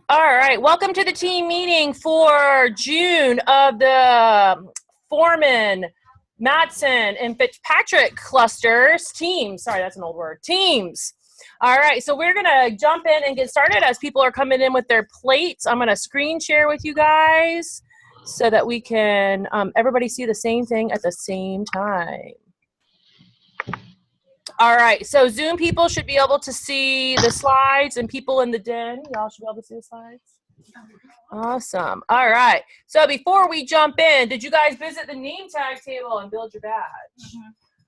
All right, welcome to the team meeting for June of the Foreman, Matson, and Fitzpatrick clusters. Teams, sorry, that's an old word. Teams. All right, so we're going to jump in and get started as people are coming in with their plates. I'm going to screen share with you guys so that we can everybody see the same thing at the same time. All right, so Zoom people should be able to see the slides, and people in the den, y'all should be able to see the slides. Awesome. All right, so before we jump in, did you guys visit the name tag table and build your badge?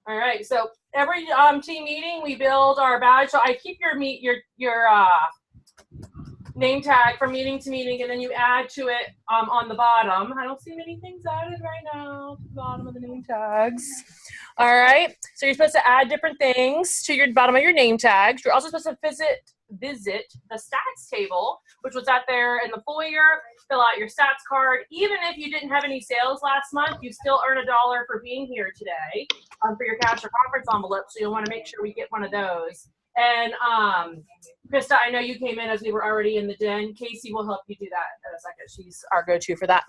All right, so every team meeting we build our badge. So I keep your name tag from meeting to meeting, and then you add to it on the bottom. I don't see many things added right now to the bottom of the name tags. All right, so you're supposed to add different things to your bottom of your name tags. You're also supposed to visit the stats table, which was out there in the foyer. Fill out your stats card. Even if you didn't have any sales last month, you still earn $1 for being here today for your cash or conference envelope. So you'll want to make sure we get one of those. And Krista, I know you came in as we were already in the den. Casey will help you do that in a second. She's our go-to for that.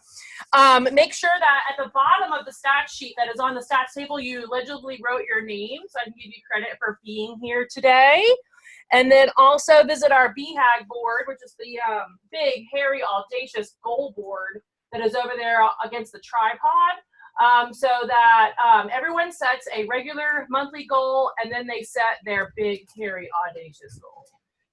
Make sure that at the bottom of the stats sheet that is on the stats table, you legibly wrote your name, so I can give you credit for being here today. And then also visit our BHAG board, which is the big, hairy, audacious goal board that is over there against the tripod. So that everyone sets a regular monthly goal, and then they set their big, hairy, audacious goal.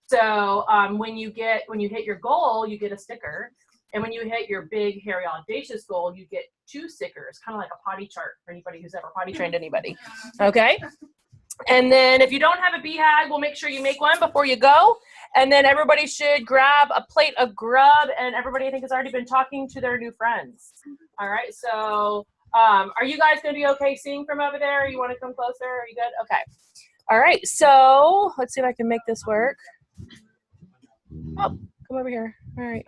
So when you hit your goal, you get a sticker. And when you hit your big, hairy, audacious goal, you get 2 stickers, kind of like a potty chart for anybody who's ever potty trained anybody. Okay? And then if you don't have a BHAG, we'll make sure you make one before you go. And then everybody should grab a plate of grub, and everybody I think has already been talking to their new friends. All right, so are you guys going to be okay seeing from over there? You want to come closer? Are you good? Okay. All right, so let's see if I can make this work. Oh, come over here. All right.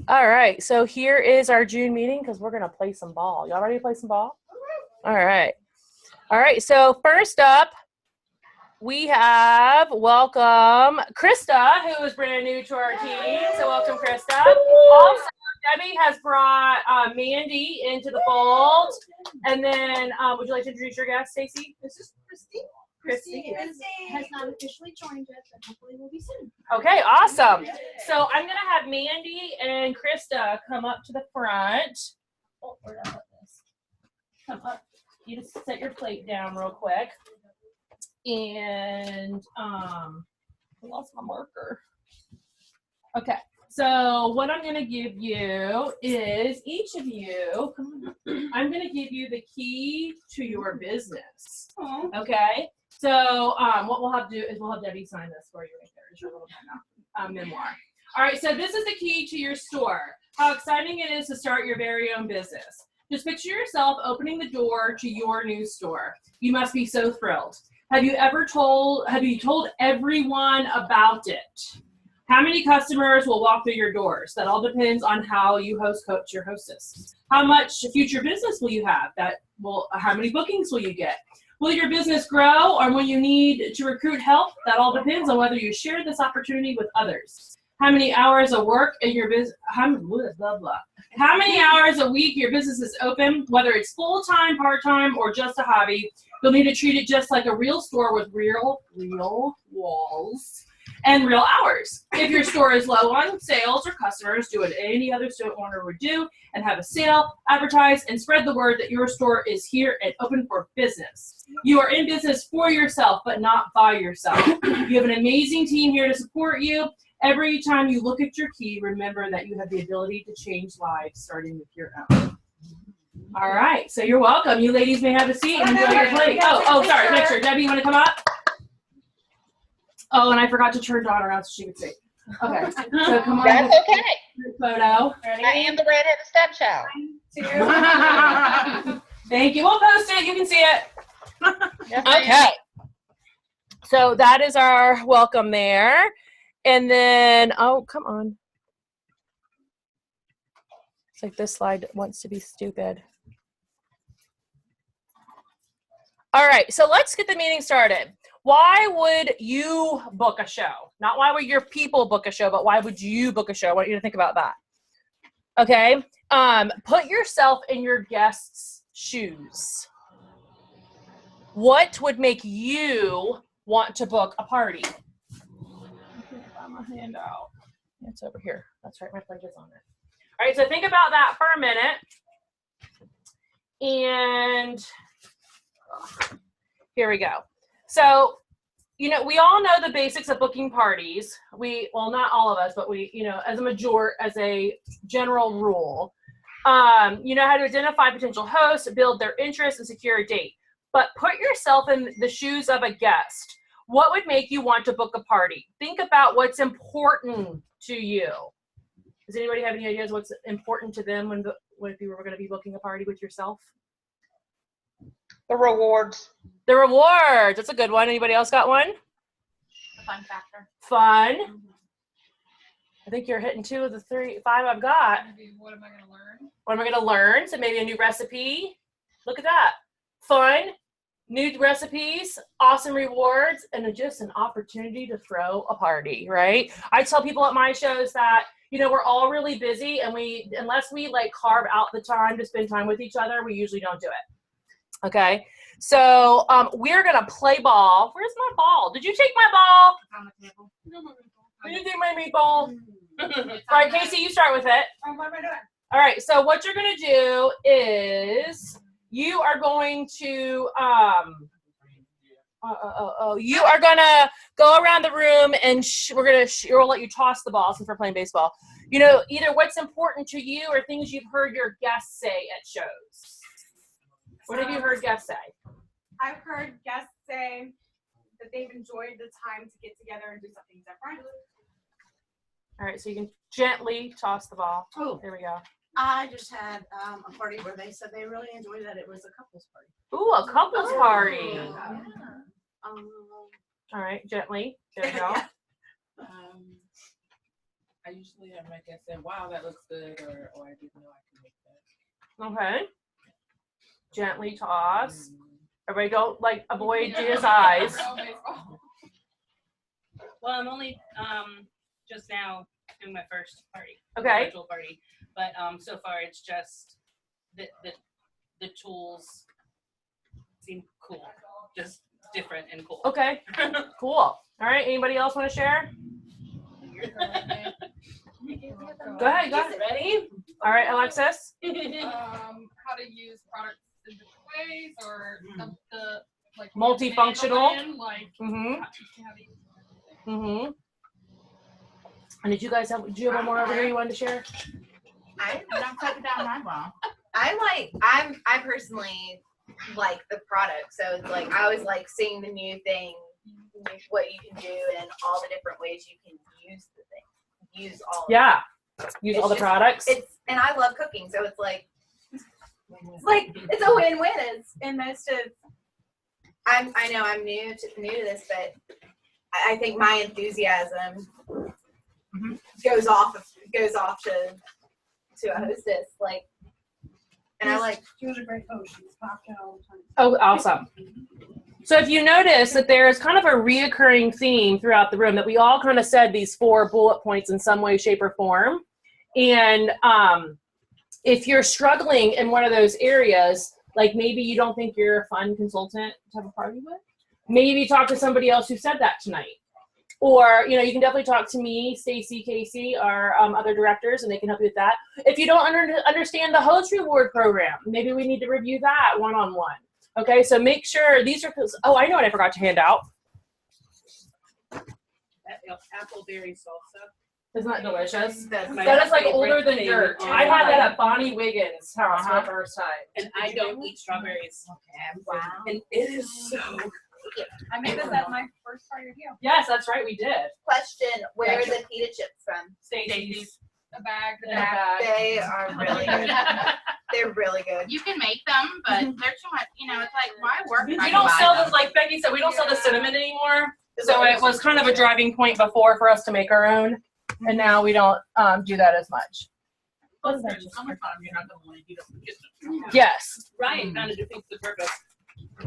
All right, so here is our June meeting because we're going to play some ball. Y'all ready to play some ball? All right. All right, so first up, we have welcome Krista, who is brand new to our team. So welcome, Krista. Also, Debbie has brought Mandy into the fold. And then would you like to introduce your guest, Stacy? This is Christy. Christy has not officially joined us, but hopefully will be soon. Okay, awesome. So I'm going to have Mandy and Krista come up to the front. Oh, where did I put this? Come up. You just set your plate down real quick. And I lost my marker. Okay, so what I'm going to give you is each of you, I'm going to give you the key to your business. Okay, so what we'll have to do is we'll have Debbie sign this for you right there. It's your little memoir. All right, so this is the key to your store. How exciting it is to start your very own business. Just picture yourself opening the door to your new store. You must be so thrilled. Have you told everyone about it? How many customers will walk through your doors? That all depends on how you coach your hostess. How much future business will you have? How many bookings will you get? Will your business grow, or will you need to recruit help? That all depends on whether you share this opportunity with others. How many hours of work in your business? How many hours a week your business is open, whether it's full-time, part-time, or just a hobby. You'll need to treat it just like a real store with real walls and real hours. If your store is low on sales or customers, do what any other store owner would do and have a sale, advertise, and spread the word that your store is here and open for business. You are in business for yourself, but not by yourself. You have an amazing team here to support you. Every time you look at your key, remember that you have the ability to change lives, starting with your own. All right, so you're welcome. You ladies may have a seat and enjoy your plate. Sorry, make sure. Debbie, you want to come up? Oh, and I forgot to turn Dawn around so she could see. Okay, so come on. That's okay. Photo. Ready? I am the redheaded stepchild. Thank you. We'll post it. You can see it. Okay. So that is our welcome there. And then, oh, come on. It's like this slide wants to be stupid. All right, so let's get the meeting started. Why would you book a show? Not why would your people book a show, but why would you book a show? I want you to think about that. Okay? Put yourself in your guest's shoes. What would make you want to book a party? I can't find my handout. It's over here. That's right, my plate is on it. All right, so think about that for a minute. And here we go. So, you know, we all know the basics of booking parties. Well, not all of us, but we, you know, as a general rule, you know how to identify potential hosts, build their interest, and secure a date. But put yourself in the shoes of a guest. What would make you want to book a party? Think about what's important to you. Does anybody have any ideas what's important to them when if you were going to be booking a party with yourself? The rewards. The rewards. That's a good one. Anybody else got one? The fun factor. Fun. I think you're hitting 2 of the 5 I've got. Maybe what am I going to learn? What am I going to learn? So maybe a new recipe. Look at that. Fun, new recipes, awesome rewards, and just an opportunity to throw a party, right? I tell people at my shows that, you know, we're all really busy, and unless we like carve out the time to spend time with each other, we usually don't do it. Okay? So we're going to play ball. Where's my ball? Did you take my ball? On the table. Did you take my meatball? All right, Casey, you start with it. What am I doing? All right, so what you're going to do is you are going to you are going to go around the room and we'll let you toss the ball since we're playing baseball. You know, either what's important to you or things you've heard your guests say at shows. What have you heard guests say? I've heard guests say that they've enjoyed the time to get together and do something different. All right, so you can gently toss the ball. Oh, There we go. I just had a party where they said they really enjoyed that. It was a couples party. Ooh, a couples party. Yeah. All right, gently. There we go. I usually have my guests say, "Wow, that looks good," or "I didn't know I could make that." Okay. Gently toss. Everybody don't like avoid Gia's eyes. Well, I'm only just now doing my first party. Okay. Virtual party. But so far it's just the tools seem cool. Just different and cool. Okay. Cool. All right. Anybody else want to share? Go ahead. Ready? All right, Alexis. How to use products in different ways, or the like Multifunctional. like Mm-hmm. how to use it. Mm-hmm. And did you have one more over here you wanted to share? I'm not taking down my ball. I personally like the product, so it's like I always like seeing the new thing, what you can do, and all the different ways you can use the thing. Use all. Yeah. Use It's all the just- products. And I love cooking, so it's a win-win. It's in most of. I know I'm new to this, but I think my enthusiasm goes off to a hostess, and I like. She was a great host. She was popped in all the time. Oh, awesome. So if you notice that there is kind of a reoccurring theme throughout the room that we all kind of said these 4 bullet points in some way, shape, or form. And if you're struggling in one of those areas, like maybe you don't think you're a fun consultant to have a party with, maybe talk to somebody else who said that tonight. Or, you know, you can definitely talk to me, Stacy, Casey, our other directors, and they can help you with that. If you don't understand the host reward program, maybe we need to review that one-on-one. Okay, so make sure these are, I know what I forgot to hand out. That apple berry salsa. Isn't that delicious? That's That is like favorite older than thing dirt. on I had that life. at Bonnie Wiggins' house for the first time. And I don't eat strawberries. Wow. And it is so good. I made this at my first party with you. Yes, that's right, we did. Question: where are the pita chips from? Stacy's. A bag. In a bag. They are really good. They're really good. You can make them, but they're too much. You know, it's like, why work? We don't sell this, like Becky said, we don't sell the cinnamon anymore. So it was kind of a driving point before for us to make our own. And now we don't do that as much. Plus, there's summertime, you're not going to want to eat up the kitchen. Yes. Right, kind of defeats the purpose.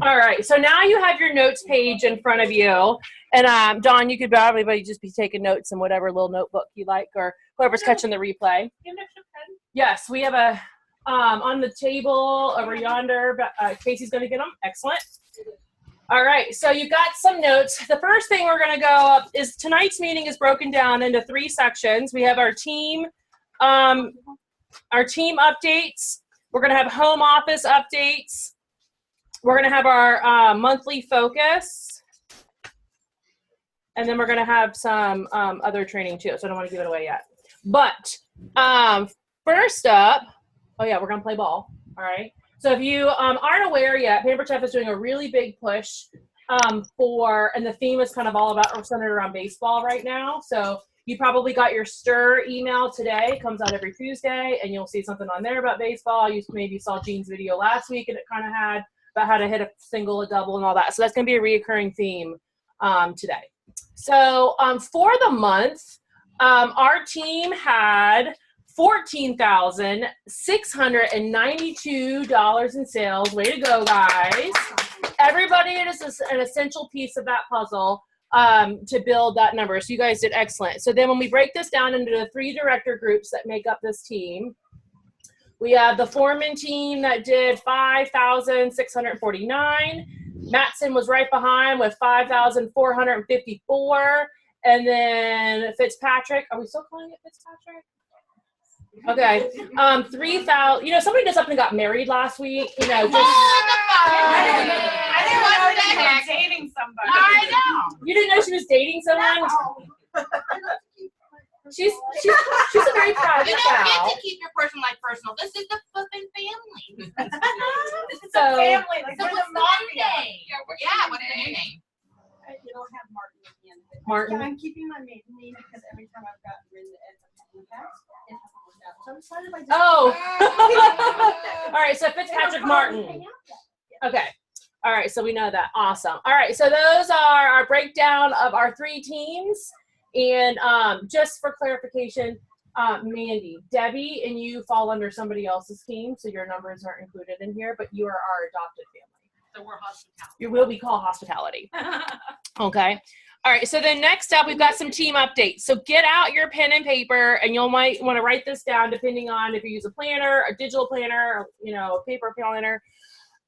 All right, so now you have your notes page in front of you. And Dawn, you could probably just be taking notes in whatever little notebook you like, or whoever's catching the replay. Yes, we have a on the table over yonder. Casey's going to get them. Excellent. All right, so you got some notes. The first thing we're going to go up is tonight's meeting is broken down into 3 sections. We have our team updates. We're going to have home office updates. We're going to have our monthly focus. And then we're going to have some other training too. So I don't want to give it away yet. But first up, oh yeah, we're going to play ball. All right. So if you aren't aware yet, Pampered Chef is doing a really big push and the theme is kind of all about, or centered around baseball right now. So you probably got your STIR email today. It comes out every Tuesday, and you'll see something on there about baseball. You maybe saw Jean's video last week, and it kind of had about how to hit a single, a double, and all that. So that's going to be a reoccurring theme today. So for the month, our team had $14,692 in sales. Way to go, guys. Everybody is an essential piece of that puzzle to build that number. So you guys did excellent. So then when we break this down into the 3 director groups that make up this team, we have the Foreman team that did 5,649. Matson was right behind with 5,454. And then Fitzpatrick, are we still calling it Fitzpatrick? Okay, 3,000. You know, somebody just up and got married last week. You know, just I didn't know that you were dating somebody. I know. you didn't know she was dating someone. She's a very private You don't get gal. to keep your personal life personal. This is the flipping family. This is So- a family. Like, So we're what's the the mafia. name? Yeah, what's the new name? It'll have Martin at the end of it. Martin. I'm keeping my maiden name because every time I've gotten rid of it as a past, it hasn't worked out. So I'm excited by this. Oh. All right, so Fitzpatrick-Martin. Okay. All right, so we know that. Awesome. All right, so those are our breakdown of our 3 teams. And just for clarification, Mandy, Debbie and you fall under somebody else's team, so your numbers aren't included in here, but you are our adopted family. So we're hospitality. You will be called hospitality. Okay. All right, so then next up, we've got some team updates. So get out your pen and paper, and you might want to write this down depending on if you use a planner, a digital planner, or, you know, a paper planner.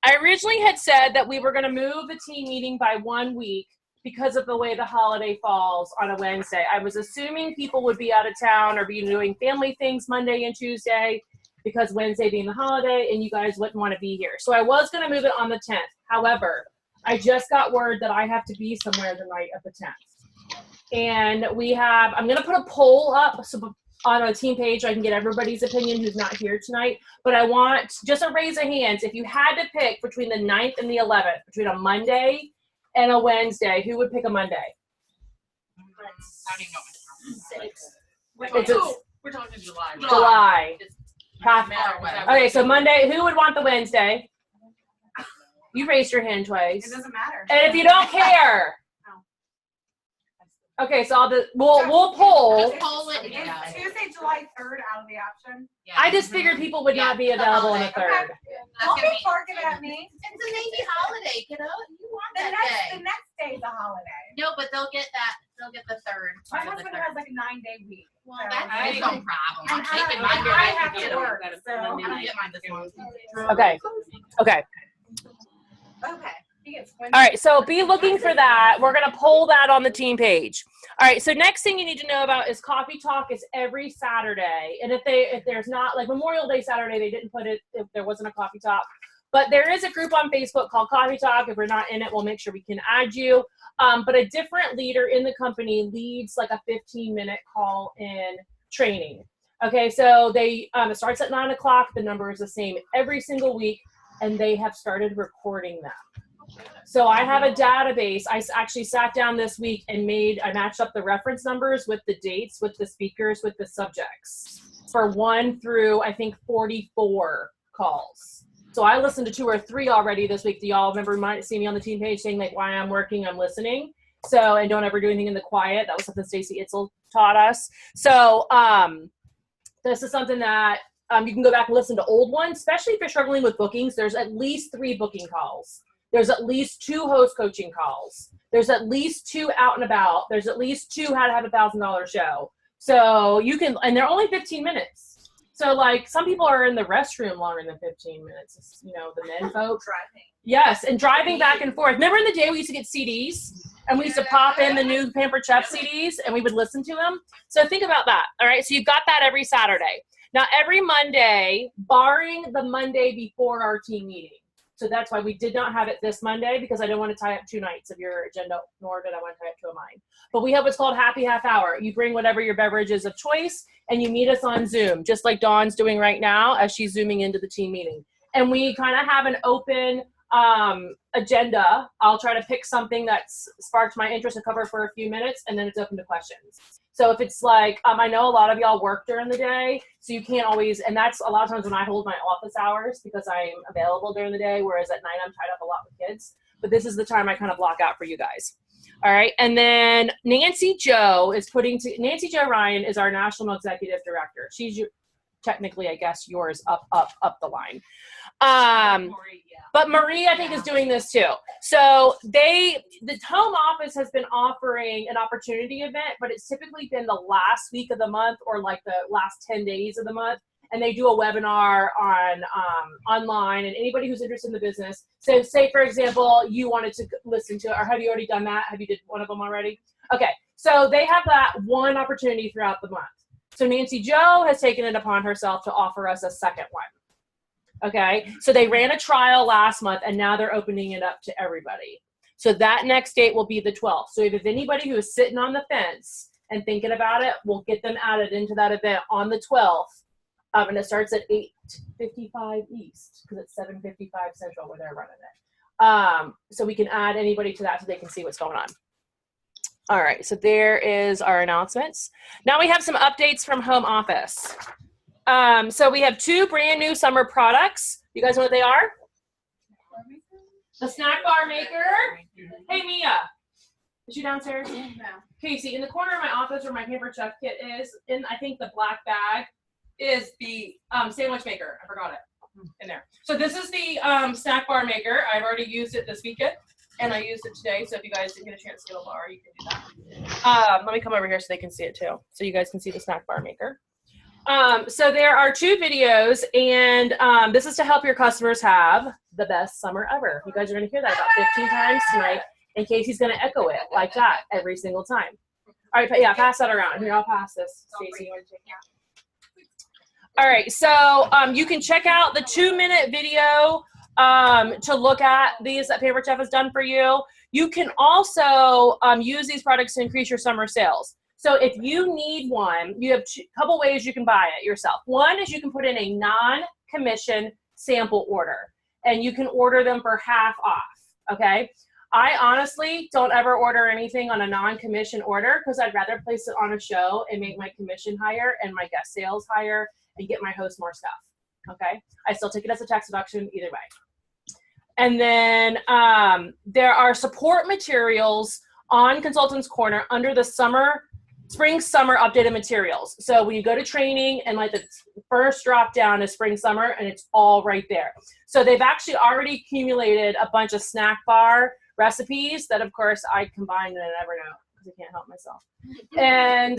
I originally had said that we were going to move the team meeting by 1 week because of the way the holiday falls on a Wednesday. I was assuming people would be out of town or be doing family things Monday and Tuesday because Wednesday being the holiday, and you guys wouldn't want to be here. So I was going to move it on the 10th. However, I just got word that I have to be somewhere the night of the 10th. And I'm going to put a poll up on a team page so I can get everybody's opinion who's not here tonight. But I want just a raise of hands. If you had to pick between the 9th and the 11th, between a Monday and a Wednesday, who would pick a Monday? I don't even know my We're talking July. July. It's Half- matter what. Okay, so Monday, who would want the Wednesday? You raised your hand twice. It doesn't matter. And if you don't care. Okay, so we'll poll. Just poll it. Is Yeah. Tuesday, July 3rd out of the option? Yeah. I just figured people would not be available on the 3rd. Don't be barking at me. It's a Navy holiday, kiddo. You want The that next day. day is a holiday. No, but they'll get that. They'll get the 3rd. My part of the husband 3rd. has like a 9-day week. Well, so- that's I- no problem. I'm And taking I- mine. I have to Get 'em. work, so- I don't get mine this month. Okay. Okay. Okay. He gets All right, so be looking for that. We're going to poll that on the team page. All right, so next thing you need to know about is Coffee Talk is every Saturday. And if there's not, like Memorial Day Saturday, they didn't put it if there wasn't a Coffee Talk. But there is a group on Facebook called Coffee Talk. If we're not in it, we'll make sure we can add you. But a different leader in the company leads like a 15-minute call-in training. Okay, so it starts at 9 o'clock. The number is the same every single week, and they have started recording them. So I have a database. I actually sat down this week and I matched up the reference numbers with the dates, with the speakers, with the subjects for 1 through, I think, 44 calls. So I listened to 2 or 3 already this week. Do y'all remember seeing me on the team page saying like, while I'm working, I'm listening? So, and don't ever do anything in the quiet. That was something Stacey Itzel taught us. So this is something that you can go back and listen to old ones, especially if you're struggling with bookings. There's at least 3 booking calls There's at least 2 host coaching calls. There's at least 2 out and about. There's at least 2 how to have $1,000 show. So you can, and they're only 15 minutes. So like some people are in the restroom longer than 15 minutes. It's, you know, the men folks. Driving. Yes, and driving back and forth. Remember in the day we used to get CDs? And we used to pop in the new Pampered Chef CDs and we would listen to them. So think about that. All right, so you've got that every Saturday. Now every Monday, barring the Monday before our team meeting. So that's why we did not have it this Monday, because I don't want to tie up 2 nights of your agenda, nor did I want to tie up 2 of mine. But we have what's called Happy Half Hour. You bring whatever your beverage is of choice and you meet us on Zoom, just like Dawn's doing right now as she's zooming into the team meeting. And we kind of have an open agenda. I'll try to pick something that's sparked my interest to cover for a few minutes, and then it's open to questions. So if it's like, I know a lot of y'all work during the day, so you can't always, and that's a lot of times when I hold my office hours because I'm available during the day, whereas at night I'm tied up a lot with kids. But this is the time I kind of block out for you guys. All right, and then Nancy Jo Ryan is our National Executive Director. She's technically, I guess, yours up the line. But Marie, I think, is doing this too. So the home office has been offering an opportunity event, but it's typically been the last week of the month or like the last 10 days of the month. And they do a webinar on online, and anybody who's interested in the business. So say, for example, you wanted to listen to, or have you already done that? Have you did one of them already? Okay, so they have that one opportunity throughout the month. So Nancy Jo has taken it upon herself to offer us a second one. Okay, so they ran a trial last month and now they're opening it up to everybody. So that next date will be the 12th. So if anybody who is sitting on the fence and thinking about it, we'll get them added into that event on the 12th. And it starts at 8:55 East because it's 7:55 Central where they're running it. So we can add anybody to that so they can see what's going on. All right, so there is our announcements. Now we have some updates from home office. So we have 2 brand new summer products. You guys know what they are? The snack bar maker. Hey, Mia. Is she downstairs? No. Casey, in the corner of my office where my Pampered Chef kit is, in I think the black bag, is the sandwich maker. I forgot it in there. So this is the snack bar maker. I've already used it this weekend, and I used it today. So if you guys didn't get a chance to get a bar, you can do that. Let me come over here so they can see it too. So you guys can see the snack bar maker. So there are 2 videos, and this is to help your customers have the best summer ever. You guys are going to hear that about 15 times tonight, and Casey's going to echo it like that every single time. All right, yeah, pass that around. Here, I'll pass this. Stacey. All right, so you can check out the 2-minute video to look at these that Pampered Chef has done for you. You can also use these products to increase your summer sales. So if you need one, you have a couple ways you can buy it yourself. One is you can put in a non-commission sample order, and you can order them for half off, okay? I honestly don't ever order anything on a non-commission order because I'd rather place it on a show and make my commission higher and my guest sales higher and get my host more stuff, okay? I still take it as a tax deduction either way. And then there are support materials on Consultants Corner under the spring summer updated materials. So when you go to training, and like the first drop down is spring summer, and it's all right there. So they've actually already accumulated a bunch of snack bar recipes that of course I combined and I never know because I can't help myself. And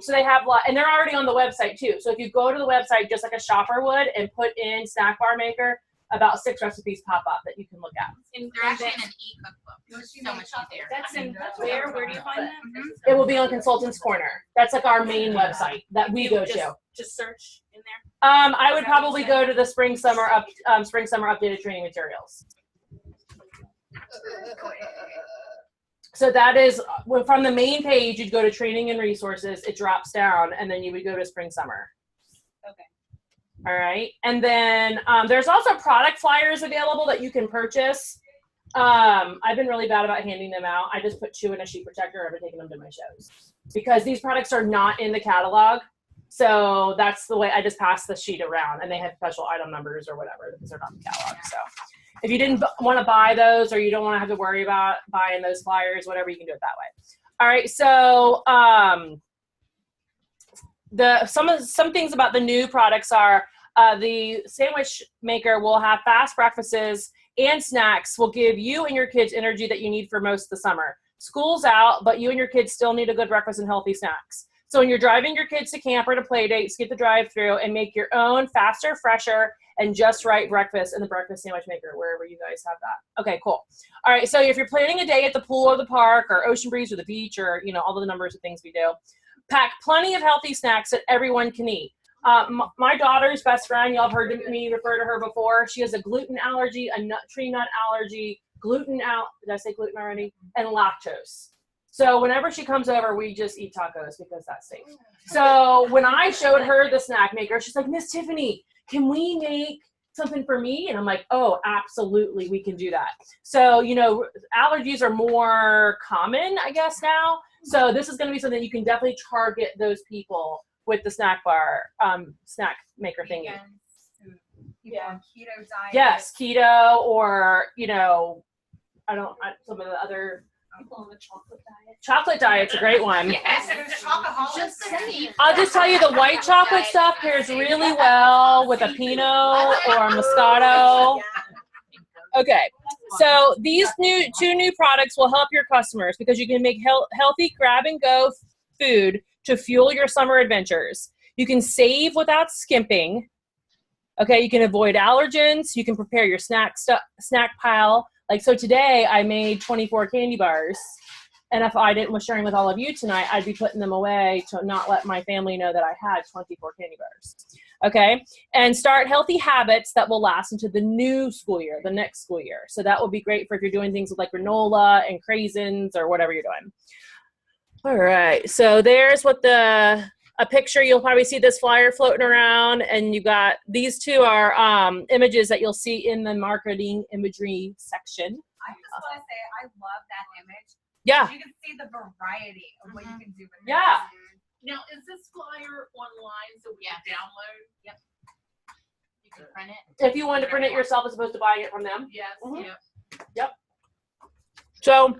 so they have and they're already on the website too. So if you go to the website just like a shopper would and put in snack bar maker, about 6 recipes pop up that you can look at. And they're actually in an e-cookbook. So much easier. That's in where do you find that? It will be on Consultants Corner. That's like our main website that we go to. Just search in there. I would probably go to the spring summer updated training materials. So that is from the main page. You'd go to training and resources. It drops down, and then you would go to spring summer. Okay. All right, and then there's also product flyers available that you can purchase. I've been really bad about handing them out. I just put 2 in a sheet protector. I've been taking them to my shows because these products are not in the catalog. So that's the way I just pass the sheet around, and they have special item numbers or whatever because they're not in the catalog. So if you didn't want to buy those, or you don't want to have to worry about buying those flyers, whatever, you can do it that way. All right, so some things about the new products are the sandwich maker will have fast breakfasts and snacks will give you and your kids energy that you need for most of the summer. School's out, but you and your kids still need a good breakfast and healthy snacks. So when you're driving your kids to camp or to play dates, get the drive-through and make your own faster, fresher, and just right breakfast in the breakfast sandwich maker, wherever you guys have that. Okay, cool. All right, so if you're planning a day at the pool or the park or Ocean Breeze or the beach or, you know, all the numbers of things we do, pack plenty of healthy snacks that everyone can eat. My daughter's best friend, y'all have heard me refer to her before. She has a gluten allergy, a tree nut allergy, did I say gluten already? And lactose. So whenever she comes over, we just eat tacos because that's safe. So when I showed her the snack maker, she's like, Miss Tiffany, can we make something for me? And I'm like, oh, absolutely, we can do that. So, you know, allergies are more common, I guess, now. So this is going to be something you can definitely target those people with the snack maker thingy. Yeah, keto diet. Yes, keto, or, you know, some of the other People on the chocolate diet. chocolate diet's a great one. Yes, Just saying. I'll just tell you, the white chocolate stuff pairs really well with a Pinot or a Moscato. Okay, so these two new products will help your customers because you can make healthy grab-and-go food to fuel your summer adventures. You can save without skimping. Okay, you can avoid allergens. You can prepare your snack pile. Like, so today I made 24 candy bars, and if I was sharing with all of you tonight, I'd be putting them away to not let my family know that I had 24 candy bars. Okay, and start healthy habits that will last into the new school year, the next school year. So that will be great for if you're doing things with like granola and craisins or whatever you're doing. All right, so there's what a picture. You'll probably see this flyer floating around, and you got these two are images that you'll see in the marketing imagery section. I just want to say I love that image. Yeah. You can see the variety of what you can do with it. Yeah. Now, is this flyer online so we can download? Yep. You can print it. If you wanted to print it yourself as opposed to buying it from them. Yes. Mhm. Yep. So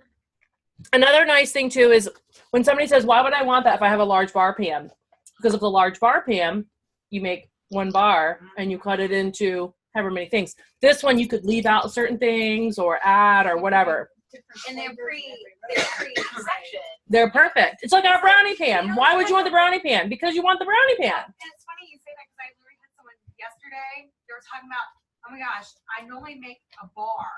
another nice thing too is when somebody says, why would I want that if I have a large bar pan? Because of the large bar pan, you make one bar and you cut it into however many things. This one you could leave out certain things or add or whatever. And they're pre-section. They're perfect. It's like our brownie pan. Why would you want the brownie pan? Because you want the brownie pan. And it's funny you say that because I literally had someone yesterday. They were talking about, oh my gosh, I normally make a bar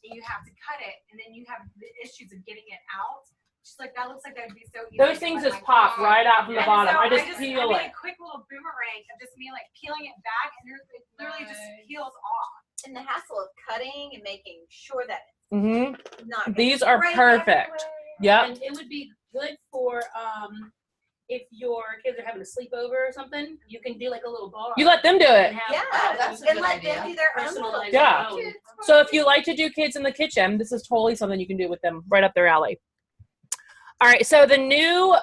and you have to cut it, and then you have the issues of getting it out. She's like, that looks like that'd be so easy. Those things just pop right out from the bottom. So I just peel I made it. a quick little boomerang of just me like peeling it back, and it literally just peels off. And the hassle of cutting and making sure that Mm-hmm. it's not. These are right perfect. everywhere. Yep. And it would be good for if your kids are having a sleepover or something, you can do like a little bar. You let them do it. and have, Yeah, that's a and good let idea. them do their own little Personalize Yeah. their own. So if you like to do kids in the kitchen, this is totally something you can do with them, right up their alley. All right, so the new,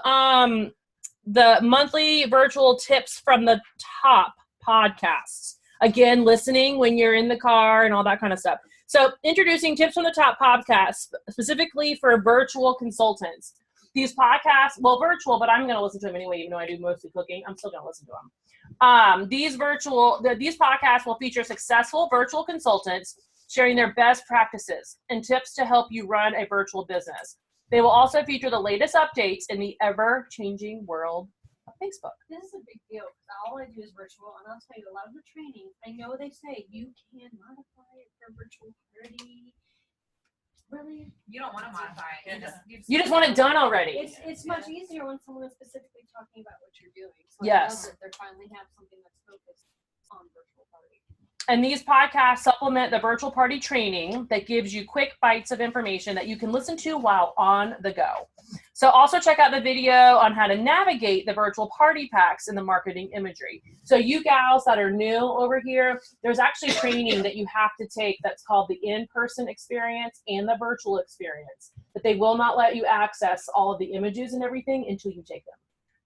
the monthly virtual tips from the top podcasts. Again, listening when you're in the car and all that kind of stuff. So introducing tips from the top podcasts, specifically for virtual consultants. These podcasts, well, virtual, but I'm going to listen to them anyway, even though I do mostly cooking. I'm still going to listen to them. These podcasts will feature successful virtual consultants sharing their best practices and tips to help you run a virtual business. They will also feature the latest updates in the ever-changing world of Facebook. This is a big deal because all I do is virtual, and I'll tell you, a lot of the training, I know they say you can modify it for virtual party. Really? You don't want to modify it. You just want it done already. It's much easier when someone is specifically talking about what you're doing. So Yes. I love that they finally have something that's focused on virtual party. And these podcasts supplement the virtual party training that gives you quick bites of information that you can listen to while on the go. So also check out the video on how to navigate the virtual party packs in the marketing imagery. So you gals that are new over here, there's actually training that you have to take that's called the in-person experience and the virtual experience, but they will not let you access all of the images and everything until you take them.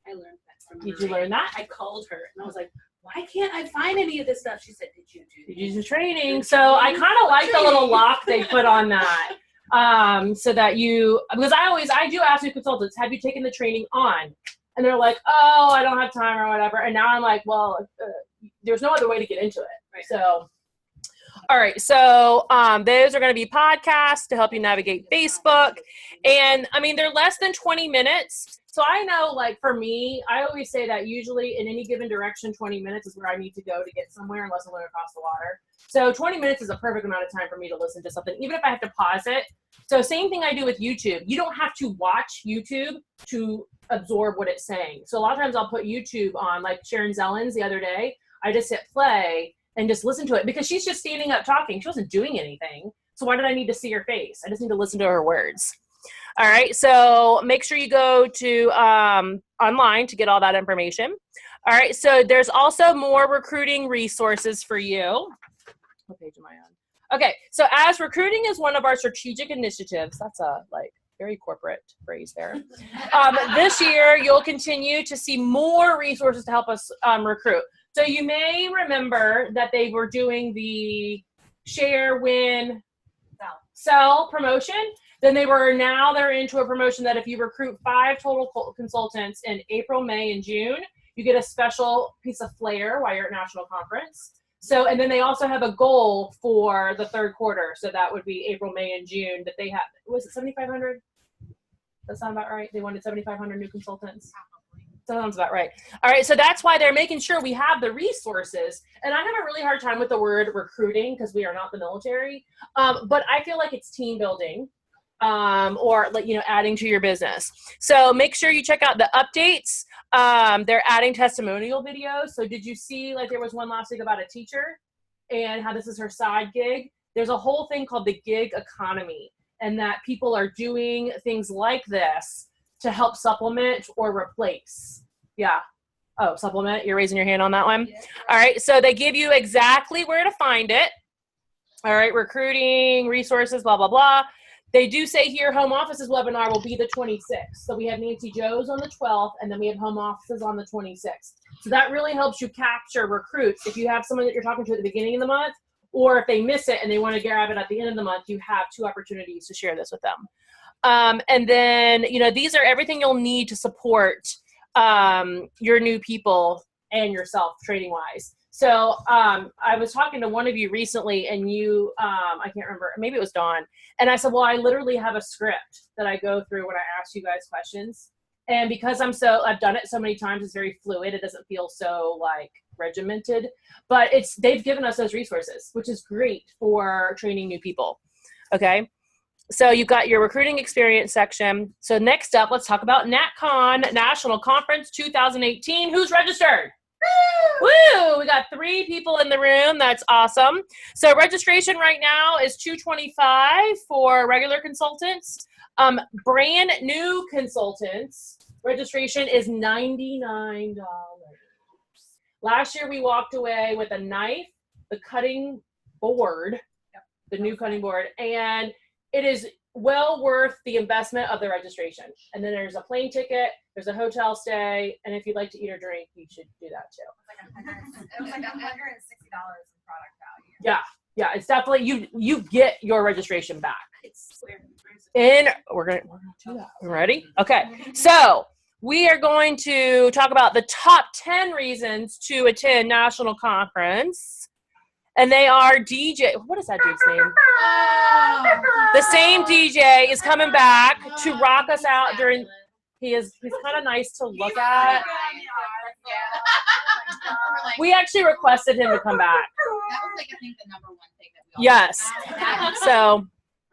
I learned that from Did her. you learn that? I called her and I was like, why can't I find any of this stuff? She said, did you do You use the training. So I kind of like the little lock they put on that. So that you, because I do ask new consultants, have you taken the training on? And they're like, oh, I don't have time or whatever. And now I'm like, well, there's no other way to get into it. Right. So, All right, so those are going to be podcasts to help you navigate Facebook. And I mean, they're less than 20 minutes. So I know, like, for me, I always say that usually in any given direction, 20 minutes is where I need to go to get somewhere unless I'm going across the water. So 20 minutes is a perfect amount of time for me to listen to something, even if I have to pause it. So same thing I do with YouTube. You don't have to watch YouTube to absorb what it's saying. So a lot of times I'll put YouTube on, like Sharon Zellen's the other day. I just hit play and just listen to it because she's just standing up talking. She wasn't doing anything. So why did I need to see her face? I just need to listen to her words. All right, so make sure you go to online to get all that information. All right, so there's also more recruiting resources for you. What page am I on? Okay, so as recruiting is one of our strategic initiatives, that's a very corporate phrase there. This year, you'll continue to see more resources to help us recruit. So you may remember that they were doing the share, win, sell promotion. Then they're into a promotion that if you recruit 5 total consultants in April, May, and June, you get a special piece of flair while you're at national conference. So, and then they also have a goal for the 3rd quarter. So that would be April, May, and June that they have. Was it 7,500? That sound about right? They wanted 7,500 new consultants. That sounds about right. All right, so that's why they're making sure we have the resources. And I have a really hard time with the word recruiting because we are not the military. But I feel like it's team building. Or adding to your business. So make sure you check out the updates. They're adding testimonial videos. So did you see, there was one last week about a teacher and how this is her side gig? There's a whole thing called the gig economy, and that people are doing things like this to help supplement or replace. Yeah. Oh, supplement. You're raising your hand on that one. Yeah. All right. So they give you exactly where to find it. All right. Recruiting, resources, blah, blah, blah. They do say here home offices webinar will be the 26th. So we have Nancy Joe's on the 12th, and then we have home offices on the 26th. So that really helps you capture recruits. If you have someone that you're talking to at the beginning of the month, or if they miss it and they want to grab it at the end of the month, you have 2 opportunities to share this with them. And then, these are everything you'll need to support your new people and yourself training-wise. So I was talking to one of you recently, and you, I can't remember, maybe it was Dawn, and I said, well, I literally have a script that I go through when I ask you guys questions. And because I've done it so many times, it's very fluid. It doesn't feel so regimented, but they've given us those resources, which is great for training new people. Okay. So you've got your recruiting experience section. So next up, let's talk about NatCon, National Conference 2018. Who's registered? Woo! We got 3 people in the room. That's awesome. So registration right now is $225 for regular consultants. Brand new consultants, registration is $99. Last year we walked away with a knife, the cutting board, the new cutting board, and it is well worth the investment of the registration. And then there's a plane ticket, there's a hotel stay, and if you'd like to eat or drink, you should do that too. It was like $160 in product value. Yeah, it's definitely you get your registration back. And we're gonna do that. Ready? Okay. So we are going to talk about the top 10 reasons to attend national conference. And they are DJ. What is that dude's name? The same DJ is coming back to rock us out during. He's kind of nice to look at. We actually requested him to come back. That was I think the number 1 thing that we all Yes. So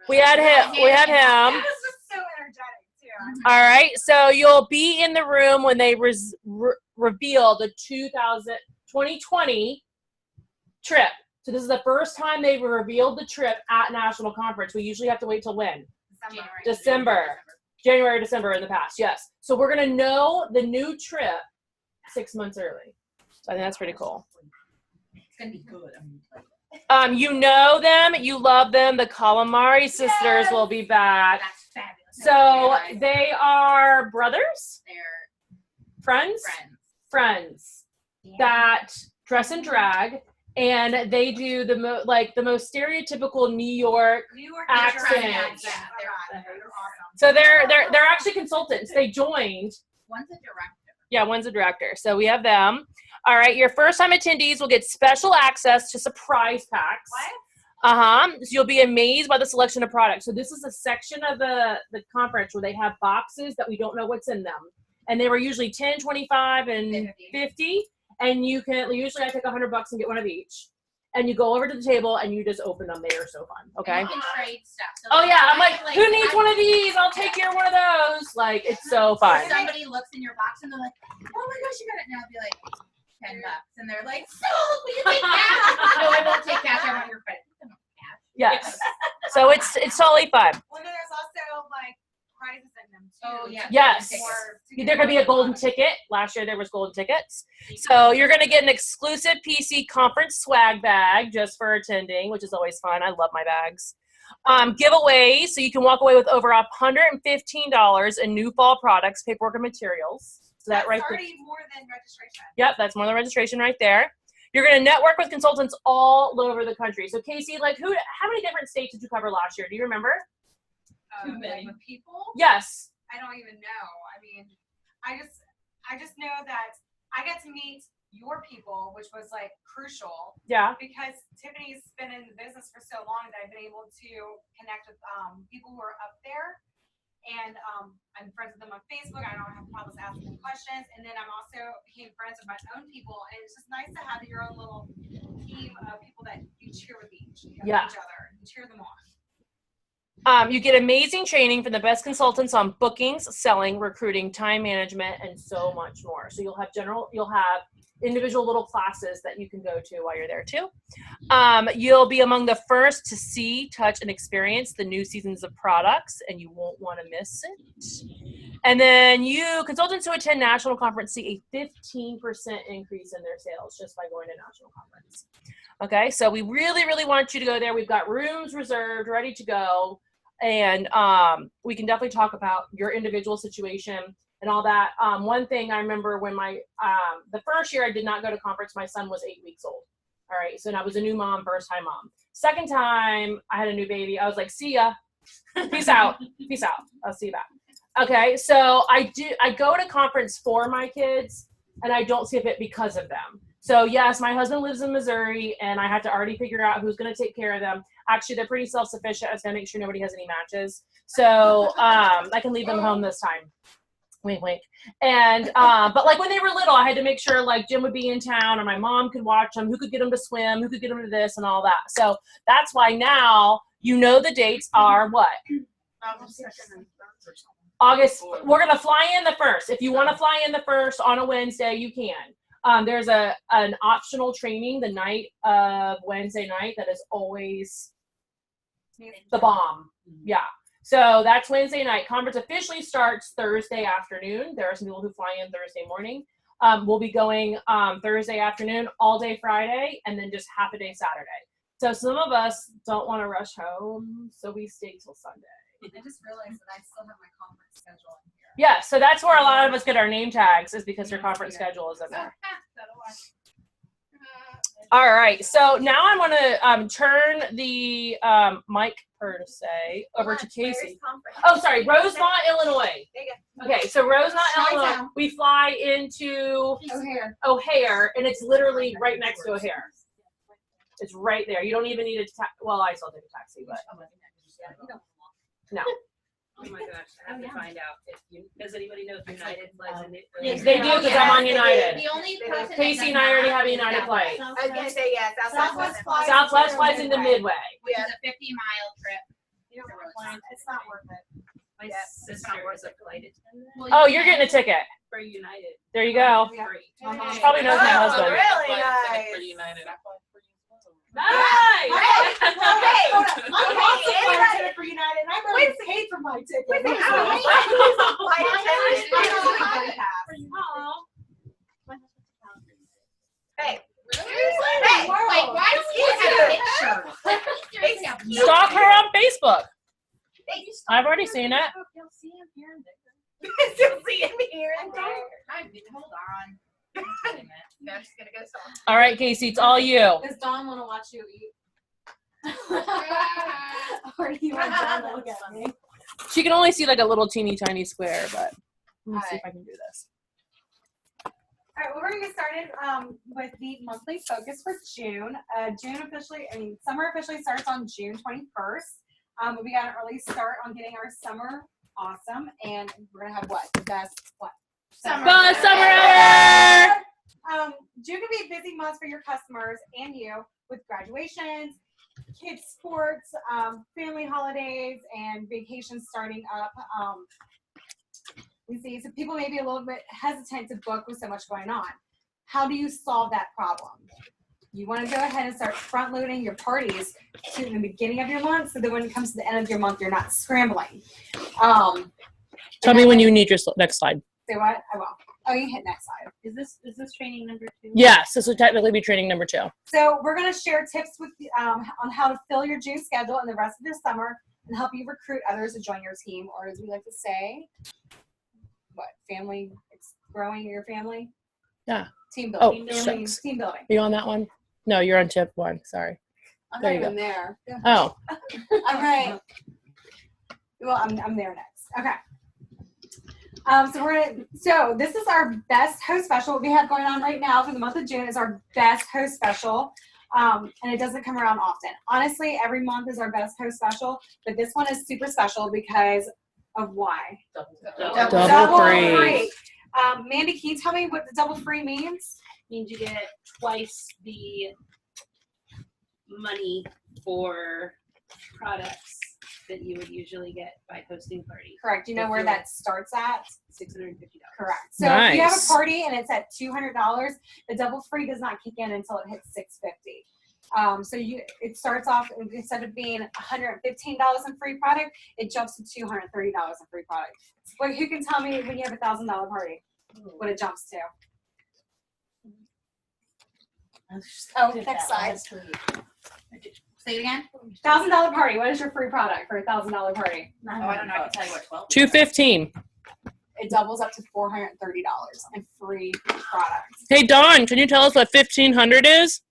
we had him. This was so energetic too. All right. So you'll be in the room when they reveal the 2020 trip. So this is the first time they've revealed the trip at national conference. We usually have to wait till when? January, December in the past. Yes. So we're going to know the new trip 6 months early. So I think that's pretty cool. It's going to be good. You know them. You love them. The Calamari sisters will be back. That's fabulous. So they are brothers? They're Friends that dress in drag. And they do the most stereotypical New York accent. So they're actually consultants. They joined. One's a director. Yeah, one's a director. So we have them. All right, your first time attendees will get special access to surprise packs. So you'll be amazed by the selection of products. So this is a section of the conference where they have boxes that we don't know what's in them. And they were usually 10, 25, and 50. And you can, usually I take $100 and get one of each. And you go over to the table and you just open them. They are so fun. Okay. And you can trade stuff. So Oh yeah, I'm like, who needs one of these? I'll take your one of those. Like, it's so fun. Somebody looks in your box and they're like, oh my gosh, you got it. And I'll be like, $10. And they're like, sold, will you take cash? No, I won't take cash. I want your credit. Yes. So it's totally fun. Well, then there's also like prizes in them too. Oh, yeah. Yes. There could be a golden ticket. Last year there was golden tickets. So you're going to get an exclusive PC conference swag bag just for attending, which is always fun. I love my bags. Giveaways. So you can walk away with over $115 in new fall products, paperwork, and materials. So That's right already more than registration. Yep, that's more than registration right there. You're going to network with consultants all over the country. So Casey, like how many different states did you cover last year? Do you remember? Too many. With people? Yes. I don't even know. I mean, I just know that I got to meet your people, which was like crucial. Yeah. Because Tiffany's been in the business for so long that I've been able to connect with people who are up there. And I'm friends with them on Facebook. I don't have problems asking them questions. And then I'm also became friends with my own people. And it's just nice to have your own little team of people that you cheer with each other. You cheer them on. You get amazing training from the best consultants on bookings, selling, recruiting, time management, and so much more. So you'll have individual little classes that you can go to while you're there too. You'll be among the first to see, touch, and experience the new seasons of products, and you won't want to miss it. And then consultants who attend national conference see a 15% increase in their sales just by going to national conference. Okay, so we really, really want you to go there. We've got rooms reserved, ready to go. And we can definitely talk about your individual situation and all that. One thing I remember when the first year I did not go to conference, my son was 8 weeks old. All right, so I was a new mom, first time mom. Second time I had a new baby, I was like, see ya, peace out, peace out. I'll see you back. Okay, so I go to conference for my kids, and I don't skip it because of them. So yes, my husband lives in Missouri, and I had to already figure out who's going to take care of them. Actually, they're pretty self-sufficient. I was going to make sure nobody has any matches. So I can leave them home this time. Wink, wink. And but like when they were little, I had to make sure like Jim would be in town, or my mom could watch them, who could get them to swim, who could get them to this and all that. So that's why now the dates are what? August. We're going to fly in the 1st. If you want to fly in the 1st on a Wednesday, you can. There's an optional training the night of Wednesday night that is always the bomb. Yeah. So that's Wednesday night. Conference officially starts Thursday afternoon. There are some people who fly in Thursday morning. We'll be going Thursday afternoon, all day Friday, and then just half a day Saturday. So some of us don't want to rush home, so we stay till Sunday. I just realized that I still have my conference schedule in here. Yeah, so that's where a lot of us get our name tags, is because your conference schedule is in there. All right, so now I want to turn the mic per se over to Casey. Oh, sorry, Rosemont, Illinois. Okay, so Rosemont, Illinois. We fly into O'Hare, and it's literally right next to O'Hare. It's right there. You don't even need well, I still take a taxi, but no. Oh my gosh, I have to find out does anybody know if United flies in it? Yes, they do, because I'm on United. The only person Casey and I already have a United flight. I was gonna say yeah, Southwest flies. Southwest flies into Midway. which is a 50-mile trip. It's not worth it. My sister is a flight attendant Oh, you're getting a ticket. for United. There you go. Free. She probably knows my husband. Really nice. For United. Nice! I'm also flight attendant for United, and I'm already paid for my ticket. Hey. Hey, why don't we have a picture? Stalk her on Facebook. I've already seen it. You'll see him here in You'll see him here and there. Hold on. Wait a minute. No, she's gonna go song. All right, Casey, it's all you. Does Dawn want to watch you eat? Or do you want Dawn to look at me? She can only see like a little teeny tiny square, but let me see if I can do this. All right, well, we're gonna get started with the monthly focus for June. Summer officially starts on June 21st. But we got an early start on getting our summer awesome, and we're gonna have the best Summer hour. June can be a busy month for your customers and you with graduations, kids sports, family holidays, and vacations starting up. So people may be a little bit hesitant to book with so much going on. How do you solve that problem? You want to go ahead and start front loading your parties to the beginning of your month so that when it comes to the end of your month, you're not scrambling. Tell me when you need your next slide. Say what? I will. Oh, you can hit next slide. Is this training number 2? Yes, this would technically be training number 2. So we're going to share tips with on how to fill your June schedule and the rest of your summer and help you recruit others to join your team, or as we like to say, family, growing your family? Yeah. Team building. Oh, shucks. Team building. Are you on that one? No, you're on tip 1. Sorry. I'm There not you even go. there. Oh. All right. Well, I'm there next. Okay. So this is our best host special. What we have going on right now for the month of June is our best host special. And it doesn't come around often. Honestly, every month is our best host special, but this one is super special because of why? Double free. Mandy, can you tell me what the double free means? Means you get twice the money for products that you would usually get by hosting parties. Correct. Do you know where that starts at? $650. Correct. So if you have a Nice. party and it's at $200, the double free does not kick in until it hits $650. So it starts off, instead of being $115 in free product, it jumps to $230 in free product. But who can tell me when you have a $1,000 party, what it jumps to? Oh, next slide. Say it again. $1,000 party. What is your free product for a $1,000 party? Oh, I don't know. I can tell you what 12. $215. It doubles up to $430 in free products. Hey, Dawn, can you tell us what 1,500 is?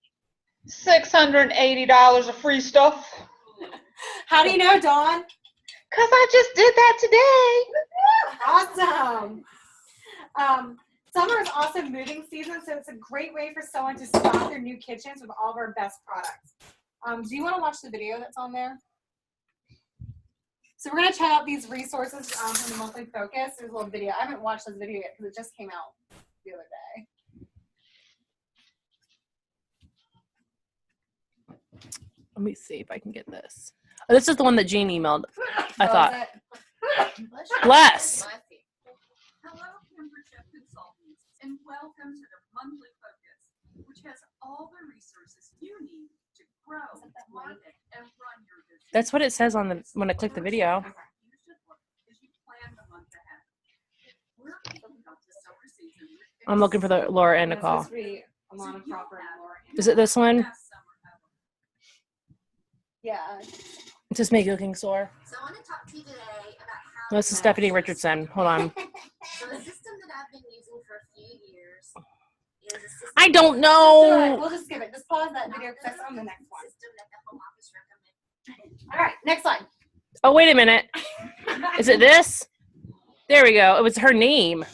$680 of free stuff. How do you know, Dawn? Cause I just did that today. Awesome. Summer is also moving season, so it's a great way for someone to stock their new kitchens with all of our best products. Do you want to watch the video that's on there? So we're going to check out these resources from the monthly focus. There's a little video. I haven't watched this video yet because it just came out the other day. Let me see if I can get this. Oh, this is the one that Jean emailed. I thought. Bless. Hello, membership consultants, and welcome to the monthly focus, which has all the resources you need to grow, market, and run your business. That's what it says on the when I click the video. You should look as you plan the month ahead. We're kicking off the summer season with I'm looking for the Laura and It's Nicole. supposed to be Alana Crawford and Laura. Is it this one? best summer ever. Yeah. It's just me looking sore. So I want to talk to you today about how. No, this is Stephanie Richardson. Hold on. So the system that I've been using for a few years is a system. I don't It's all right. know. We'll just skip it. Just pause that video because that's on the next one. System that the home office recommends. All right, next slide. Oh, wait a minute. Is it this? There we go. It was her name.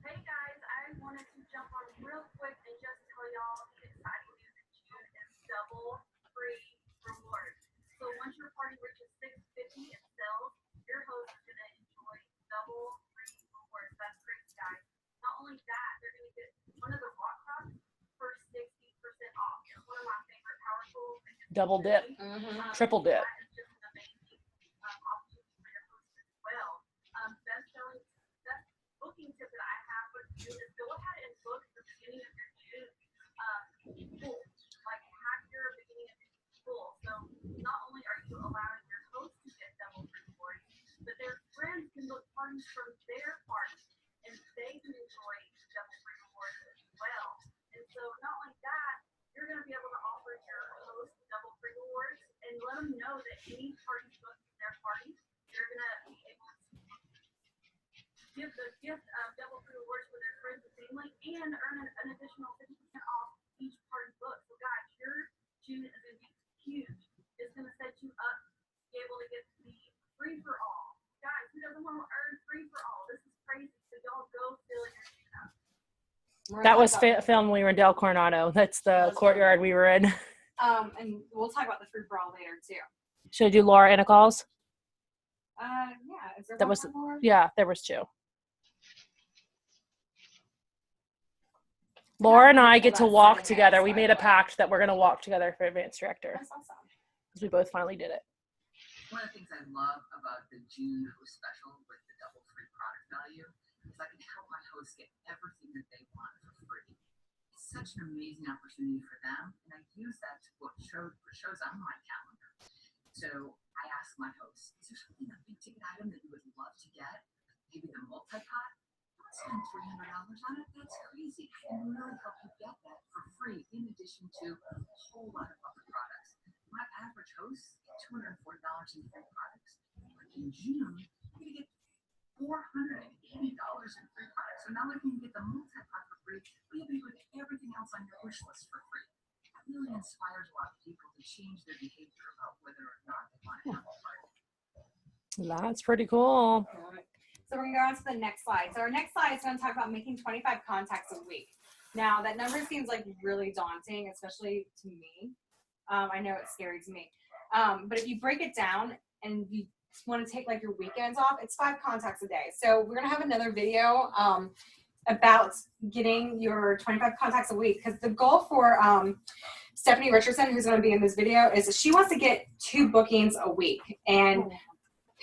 Hey guys, I wanted to jump on real quick and just tell y'all the exciting news that June is double free rewards. So once your party reaches $650 in sales, your host is going to enjoy double free rewards. That's great, guys. Not only that, they're going to get one of the rock crops for 60% off. It's one of my favorite power tools. Double dip. Triple dip. That is just an amazing opportunity for your host as well. Best booking tip that I have for you is go ahead and book the beginning of your June full. Like have your beginning of your June full. So not only are you allowing your host to get double free rewards, but their friends can book parties from their party and they can enjoy double free rewards as well. And so not only that, you're going to be able to offer your host double free rewards and let them know that any party booked in their party, they're going to be able to give the gift of double free rewards for their friends and family and earn an additional 50% off each party book. So guys, your June is going to be huge. It's going to set you up to be able to get the free for all. Guys, who doesn't want to earn free for all? This is crazy. So y'all go fill your shit up. That was filmed when we were in Del Coronado. That's the courtyard we were in. And we'll talk about the free for all later too. Should I do Laura Anna calls? Yeah. Is there That one was more? yeah, there was 2. Laura and I get to walk together. We made a pact that we're going to walk together for Advanced Director. That's awesome. Because we both finally did it. One of the things I love about the June host special with the double free product value is I can help my hosts get everything that they want for free. It's such an amazing opportunity for them, and I use that to put shows on my calendar. So I ask my hosts, is there something, a big ticket item that you would love to get? Maybe the multi-pot? Spend $300 on it? That's crazy. I can really help you get that for free in addition to a whole lot of other products. My average host gets $240 in free products. But in June, you're going to get $480 in free products. So not only can you get the multi-pot for free, but you'll be able to get everything else on your wish list for free. That really inspires a lot of people to change their behavior about whether or not they want to have a party. That's pretty cool. So we're gonna go on to the next slide. So our next slide is gonna talk about making 25 contacts a week. Now that number seems like really daunting, especially to me. I know it's scary to me. But if you break it down and you want to take like your weekends off, it's 5 contacts a day. So we're gonna have another video about getting your 25 contacts a week, because the goal for Stephanie Richardson, who's gonna be in this video, is that she wants to get 2 bookings a week. And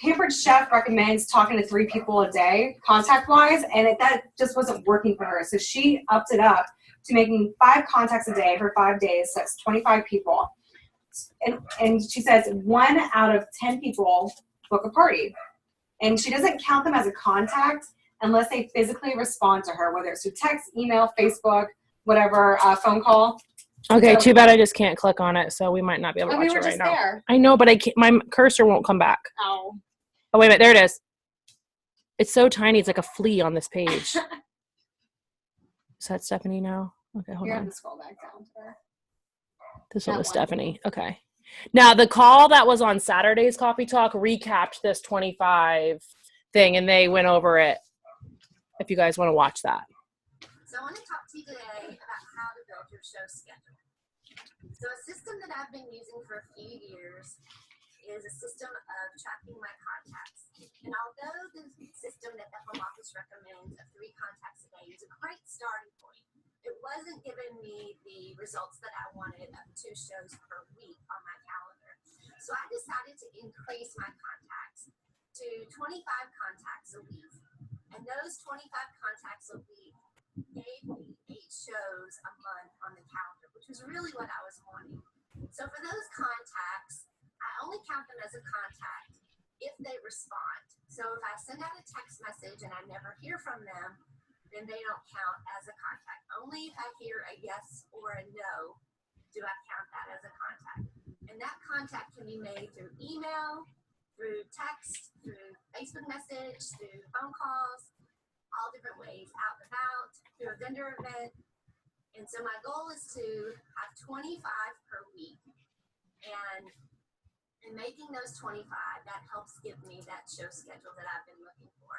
Pampered Chef recommends talking to 3 people a day, contact-wise, and that just wasn't working for her. So she upped it up to making 5 contacts a day for 5 days. So that's 25 people. And she says 1 out of 10 people book a party. And she doesn't count them as a contact unless they physically respond to her, whether it's through text, email, Facebook, whatever, phone call. Okay, So- too bad I just can't click on it, so we might not be able to we watch were it right just now. there. I know, but I can't, my cursor won't come back. Oh. Oh, wait a minute. There it is. It's so tiny. It's like a flea on this page. Is that Stephanie now? Okay, hold You're on. going to scroll back down to her. This that one was one. Stephanie. Okay. Now, the call that was on Saturday's Coffee Talk recapped this 25 thing, and they went over it if you guys want to watch that. So I want to talk to you today about how to build your show schedule. So a system that I've been using for a few years is a system of tracking my contacts. And although the system that the home office recommends of 3 contacts a day is a great starting point, it wasn't giving me the results that I wanted of 2 shows per week on my calendar. So I decided to increase my contacts to 25 contacts a week. And those 25 contacts a week gave me 8 shows a month on the calendar, which was really what I was wanting. So for those contacts, I only count them as a contact if they respond. So if I send out a text message and I never hear from them, then they don't count as a contact. Only if I hear a yes or a no do I count that as a contact. And that contact can be made through email, through text, through Facebook message, through phone calls, all different ways, out and about, through a vendor event. And so my goal is to have 25 per week. And in making those 25, that helps give me that show schedule that I've been looking for.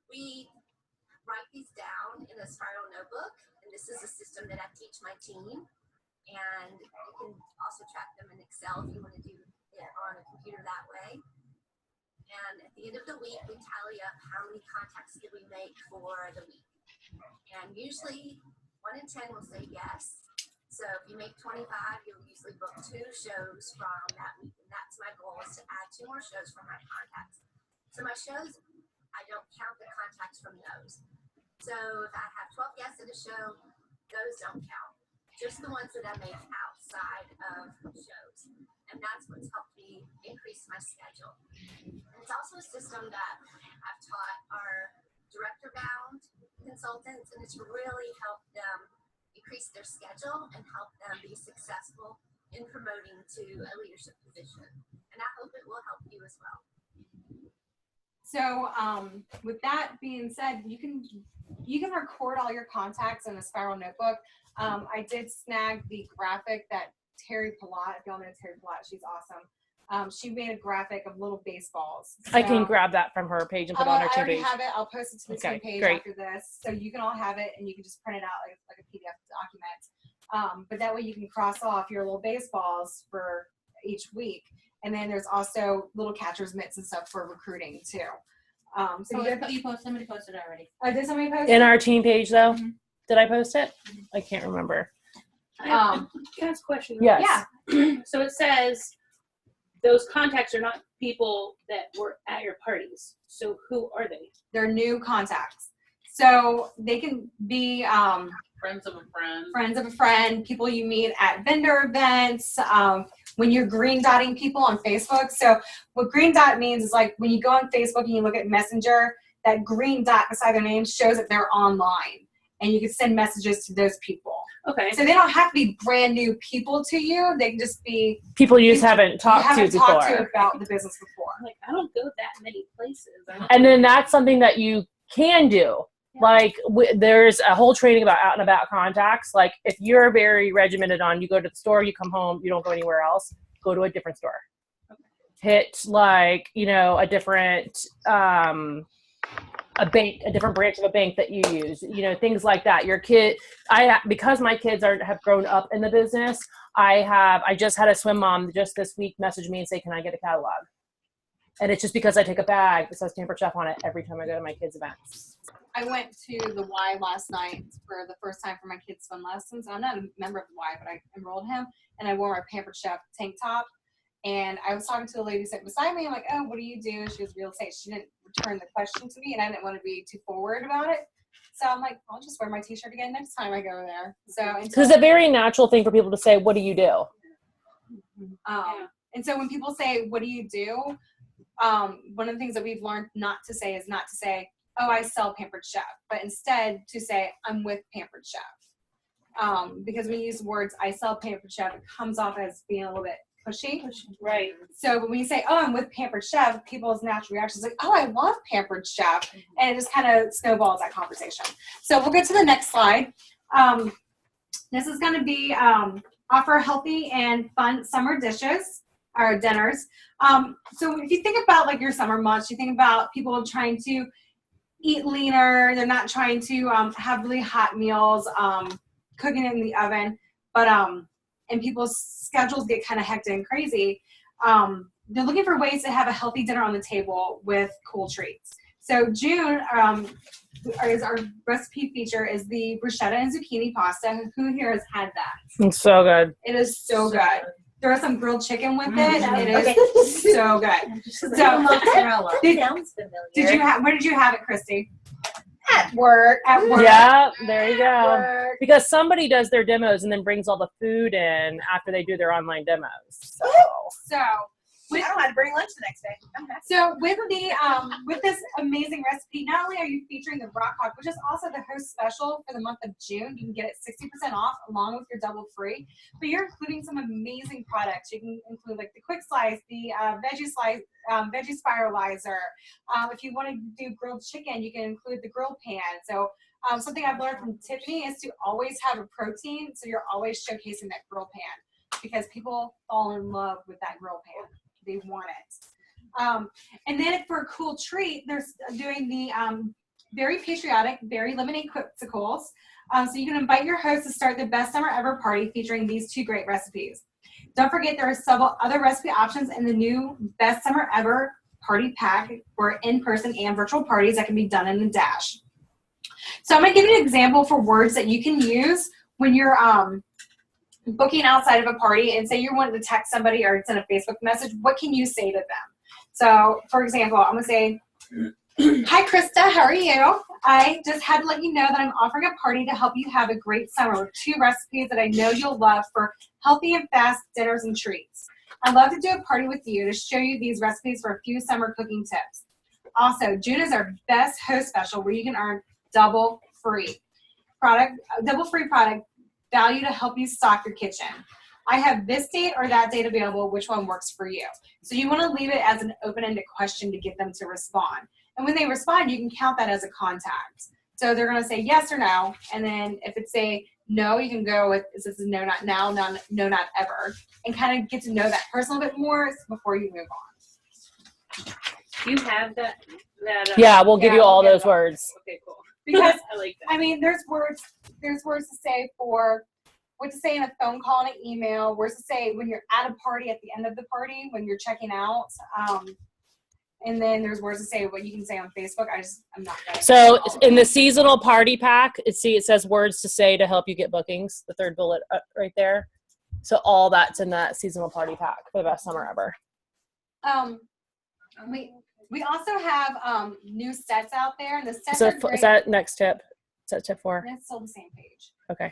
We write these down in a spiral notebook, and this is a system that I teach my team. And you can also track them in Excel if you want to do it on a computer that way. And at the end of the week, we tally up how many contacts did we make for the week. And usually 1 in 10 will say yes. So if you make 25, you'll usually book 2 shows from that week. And that's my goal, is to add 2 more shows from my contacts. So my shows, I don't count the contacts from those. So if I have 12 guests at a show, those don't count. Just the ones that I make outside of shows. And that's what's helped me increase my schedule. And it's also a system that I've taught our director-bound consultants, and it's really helped them increase their schedule and help them be successful in promoting to a leadership position. And I hope it will help you as well. So with that being said, you can record all your contacts in a spiral notebook. I did snag the graphic that Terry Palat, if y'all know Terry Palat, she's awesome. She made a graphic of little baseballs. I can So- grab that from her page and put it on her I team already page. have it. I'll post it to the Okay, team page great. after this, so you can all have it, and you can just print it out like a PDF document. But that way you can cross off your little baseballs for each week, and then there's also little catcher's mitts and stuff for recruiting too. So You post, somebody posted it already. did somebody post In it? our team page, though? Mhm. Did I post it? I can't remember. Can I ask a question? Yes. Yeah. So it says those contacts are not people that were at your parties. So who are they? They're new contacts, so they can be Friends of a friend. friends of a friend, people you meet at vendor events, when you're green dotting people on Facebook. So what green dot means is like when you go on Facebook and you look at Messenger, that green dot beside their name shows that they're online, and you can send messages to those people. Okay. So they don't have to be brand new people to you. They can just be People you just haven't talked to before. talked to about the business before. Like, I don't go that many places. And then that's something that you can do. Like there's a whole training about out and about contacts. Like if you're very regimented on, you go to the store, you come home, you don't go anywhere else, go to a different store. Hit like, a different, a bank, a different branch of a bank that you use, things like that. Your kid, because my kids have grown up in the business, I just had a swim mom just this week message me and say, can I get a catalog? And it's just because I take a bag that says Pampered Chef on it every time I go to my kids' events. I went to the Y last night for the first time for my kids' swim lessons. I'm not a member of the Y, but I enrolled him, and I wore my Pampered Chef tank top. And I was talking to the lady sitting beside me. I'm like, oh, what do you do? She was real estate. She didn't return the question to me, and I didn't want to be too forward about it. So I'm like, I'll just wear my T-shirt again next time I go there. So Because it's a very natural thing for people to say, what do you do? And so when people say, what do you do? One of the things that we've learned not to say, oh, I sell Pampered Chef, but instead to say, I'm with Pampered Chef. Because when you use words, I sell Pampered Chef, it comes off as being a little bit pushy. Right. So when you say, oh, I'm with Pampered Chef, people's natural reaction is like, oh, I love Pampered Chef. And it just kind of snowballs that conversation. So we'll get to the next slide. This is going to be offer healthy and fun summer dishes or dinners. So if you think about like your summer months, you think about people trying to eat leaner. They're not trying to have really hot meals, cooking in the oven, but and people's schedules get kind of hectic and crazy. They're looking for ways to have a healthy dinner on the table with cool treats. So June is our recipe feature is the bruschetta and zucchini pasta. Who here has had that? It's so good. It is so good. There is some grilled chicken with it. It is so good. So Mozzarella. Sounds familiar. Where did you have it, Christy? At work. At work. Yeah, there you go. Work. Because somebody does their demos and then brings all the food in after they do their online demos. So I don't have to bring lunch the next day. Okay. So with the with this amazing recipe, not only are you featuring the Rock Hog, which is also the host special for the month of June, you can get it 60% off along with your double free, but you're including some amazing products. You can include like the quick slice, the veggie spiralizer. If you want to do grilled chicken, you can include the grill pan. So something I've learned from Tiffany is to always have a protein, so you're always showcasing that grill pan because people fall in love with that grill pan. They want it. And then for a cool treat, they're doing the very patriotic berry lemonade quipsicles. So you can invite your host to start the best summer ever party featuring these two great recipes. Don't forget there are several other recipe options in the new best summer ever party pack for in-person and virtual parties that can be done in the dash. So I'm going to give you an example for words that you can use when you're booking outside of a party, and say you're wanting to text somebody or send a Facebook message. What can you say to them? So for example, I'm going to say, hi Krista, how are you? I just had to let you know that I'm offering a party to help you have a great summer with 2 recipes that I know you'll love for healthy and fast dinners and treats. I'd love to do a party with you to show you these recipes for a few summer cooking tips. Also, June is our best host special where you can earn double free product value to help you stock your kitchen. I have this date or that date available. Which one works for you? So you want to leave it as an open-ended question to get them to respond. And when they respond, you can count that as a contact. So they're going to say yes or no. And then if it's a no, you can go with this is no, not now, no, not ever, and kind of get to know that person a little bit more before you move on. Do you have that? Yeah, we'll give you all we'll get those words. Okay, cool. Because I like that. I mean, there's words to say for what to say in a phone call and an email, words to say when you're at a party at the end of the party, when you're checking out. And then there's words to say what you can say on Facebook. I'm not good. So in the seasonal party pack, it says words to say to help you get bookings, the third bullet right there. So all that's in that seasonal party pack for the best summer ever. We also have new sets out there, and the sets So are great. is that next tip? Is that tip 4? It's still the same page. Okay.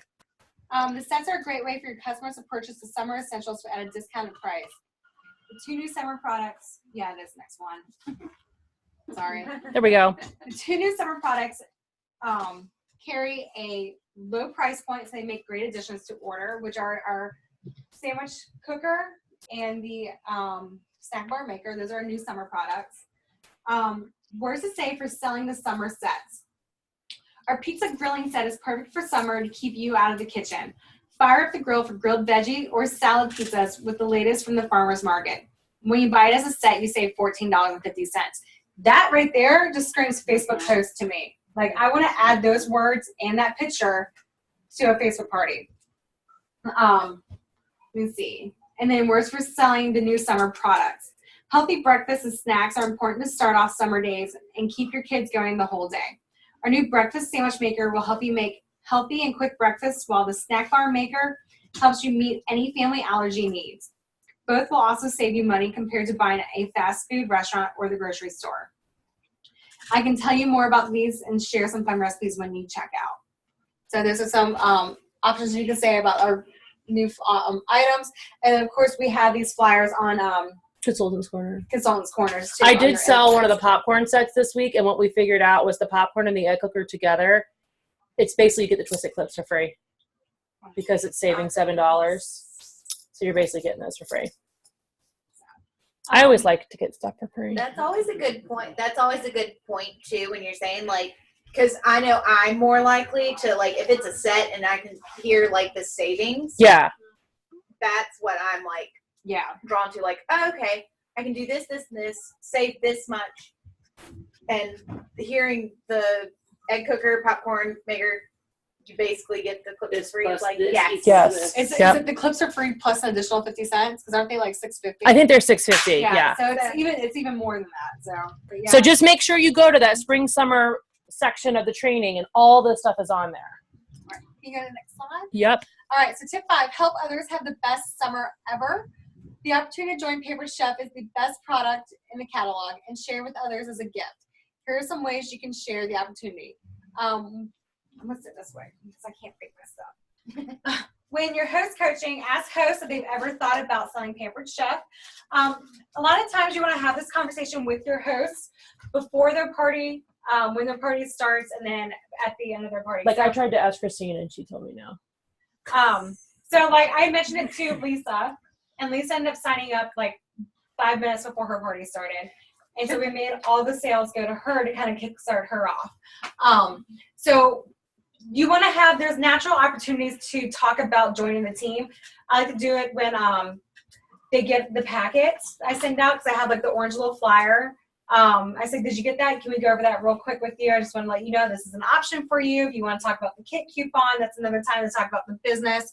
The sets are a great way for your customers to purchase the summer essentials at a discounted price. The 2 new summer products. Yeah, this next one. Sorry. There we go. The 2 new summer products carry a low price point, so they make great additions to order, which are our sandwich cooker and the snack bar maker. Those are our new summer products. Words to say for selling the summer sets. Our pizza grilling set is perfect for summer to keep you out of the kitchen. Fire up the grill for grilled veggie or salad pizzas with the latest from the farmer's market. When you buy it as a set, you save $14.50. That right there just screams Facebook post to me. Like, I want to add those words and that picture to a Facebook party. Let me see. And then words for selling the new summer products. Healthy breakfasts and snacks are important to start off summer days and keep your kids going the whole day. Our new breakfast sandwich maker will help you make healthy and quick breakfasts, while the snack bar maker helps you meet any family allergy needs. Both will also save you money compared to buying at a fast food restaurant or the grocery store. I can tell you more about these and share some fun recipes when you check out. So those are some options you can say about our new items. And then, of course, we have these flyers on Consultants Corners too. I did sell one of the popcorn sets this week, and what we figured out was the popcorn and the egg cooker together. It's basically you get the Twisted Clips for free because it's saving $7. So you're basically getting those for free. I always like to get stuff for free. That's always a good point. That's always a good point too when you're saying like, because I know I'm more likely to like if it's a set and I can hear like the savings. Yeah. That's what I'm like. Yeah. Drawn to like, oh, okay, I can do this, this, and this, save this much, and hearing the egg cooker, popcorn maker, you basically get the clips free. It's like yes. Is it the clips are free plus an additional 50 cents? Because aren't they like $6.50? I think they're $6.50. Yeah. So it's even more than that. So. But yeah. So just make sure you go to that spring summer section of the training, and all this stuff is on there. All right. Can you go to the next slide? Yep. All right. So tip 5: help others have the best summer ever. The opportunity to join Paper Chef is the best product in the catalog and share with others as a gift. Here are some ways you can share the opportunity. I'm going to sit this way because I can't pick this up. When you're host coaching, ask hosts if they've ever thought about selling Pampered Chef. A lot of times you want to have this conversation with your hosts before their party, when their party starts, and then at the end of their party. Like I tried to ask Christine and she told me no. So like I mentioned it to Lisa, and Lisa ended up signing up like 5 minutes before her party started. And so we made all the sales go to her to kind of kickstart her off. So you want to have, there's natural opportunities to talk about joining the team. I like to do it when they get the packets I send out, because I have like the orange little flyer. I say, did you get that? Can we go over that real quick with you? I just want to let you know this is an option for you. If you want to talk about the kit coupon, that's another time to talk about the business.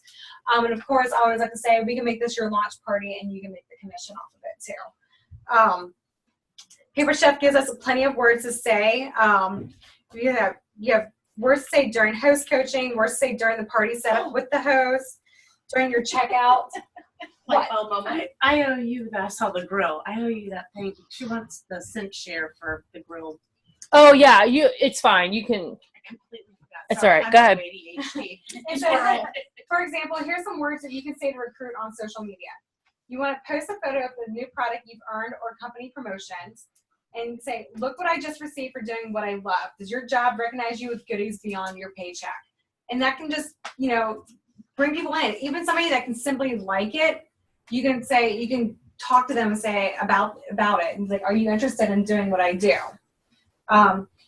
And of course, I always like to say, we can make this your launch party and you can make the commission off of it too. Paper Chef gives us plenty of words to say. You have words to say during host coaching, words to say during the party setup with the host, during your checkout. Like, I owe you that. I saw the grill. I owe you that thing. She wants the cent share for the grill. Oh yeah, it's fine. You can. I completely forgot. It's Sorry, all right. Go ahead. ADHD. And so, for example, here's some words that you can say to recruit on social media. You want to post a photo of the new product you've earned or company promotions, and say, look what I just received for doing what I love. Does your job recognize you with goodies beyond your paycheck? And that can just, bring people in. Even somebody that can simply like it, you can talk to them and say about it. And like, are you interested in doing what I do?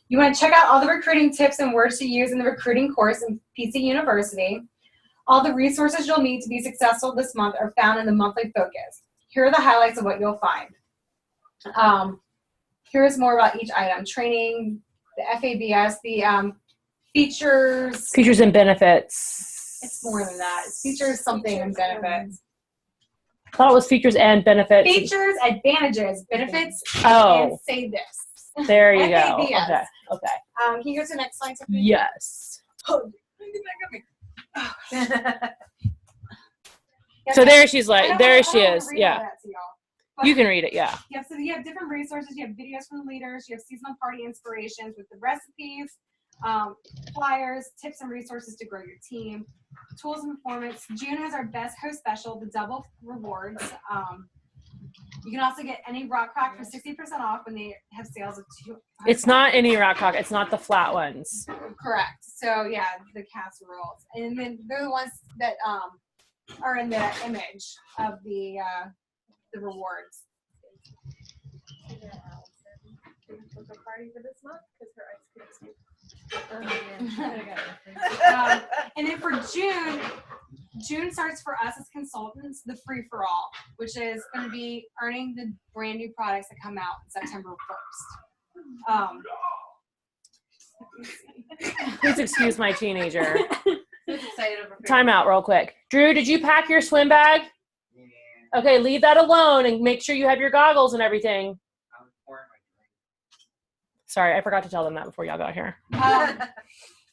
You want to check out all the recruiting tips and words to use in the recruiting course in PC University. All the resources you'll need to be successful this month are found in the monthly focus. Here are the highlights of what you'll find. Here's more about each item. Training, the FABS, the features. Features and benefits. It's more than that. It's features, something, and benefits. I thought it was features and benefits. Features, advantages, benefits, Oh. and say this. There you go. FABS. Okay. Okay. Can you go to the next slide, Sophie? Yes. Oh, So there she's I like, don't there wanna- she I don't wanna is. read all Yeah. that to y'all. But- You can read it. Yeah. Yeah, so you have different resources. You have videos from the leaders. You have seasonal party inspirations with the recipes, flyers, tips and resources to grow your team, tools and performance. June has our best host special, the double rewards. You can also get any rock crack for 60% off when they have sales of two. It's not any rock rock. It's not the flat ones. Correct. So yeah, the casseroles, and then they're the ones that are in the image of the rewards. Party for this month because her ice cream. And then for June starts for us as consultants the free for all, which is going to be earning the brand new products that come out September 1st. Please excuse my teenager. Who's excited over Time out real quick. Drew, did you pack your swim bag? Okay, leave that alone and make sure you have your goggles and everything. Sorry, I forgot to tell them that before y'all got here.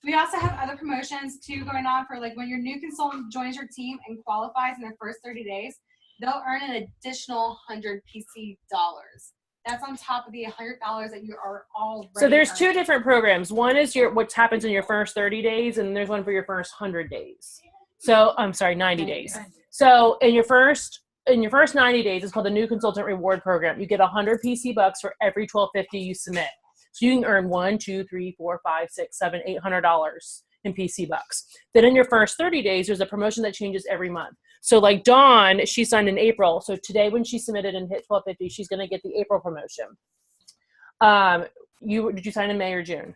We also have other promotions too going on for like when your new consultant joins your team and qualifies in their first 30 days, they'll earn an additional 100 PC dollars. That's on top of the $100 that you are already So there's earning. two different programs. One is what happens in your first 30 days, and there's one for your first 100 days. So I'm sorry, 90 days. So in your first 90 days, it's called the New Consultant Reward Program. You get 100 PC bucks for every $12.50 you submit. So you can earn $1, $2, $3, $4, $5, $6, $7, $800 in PC bucks. Then in your first 30 days, there's a promotion that changes every month. So like Dawn, she signed in April. So today when she submitted and hit $12.50, she's going to get the April promotion. Did you sign in May or June?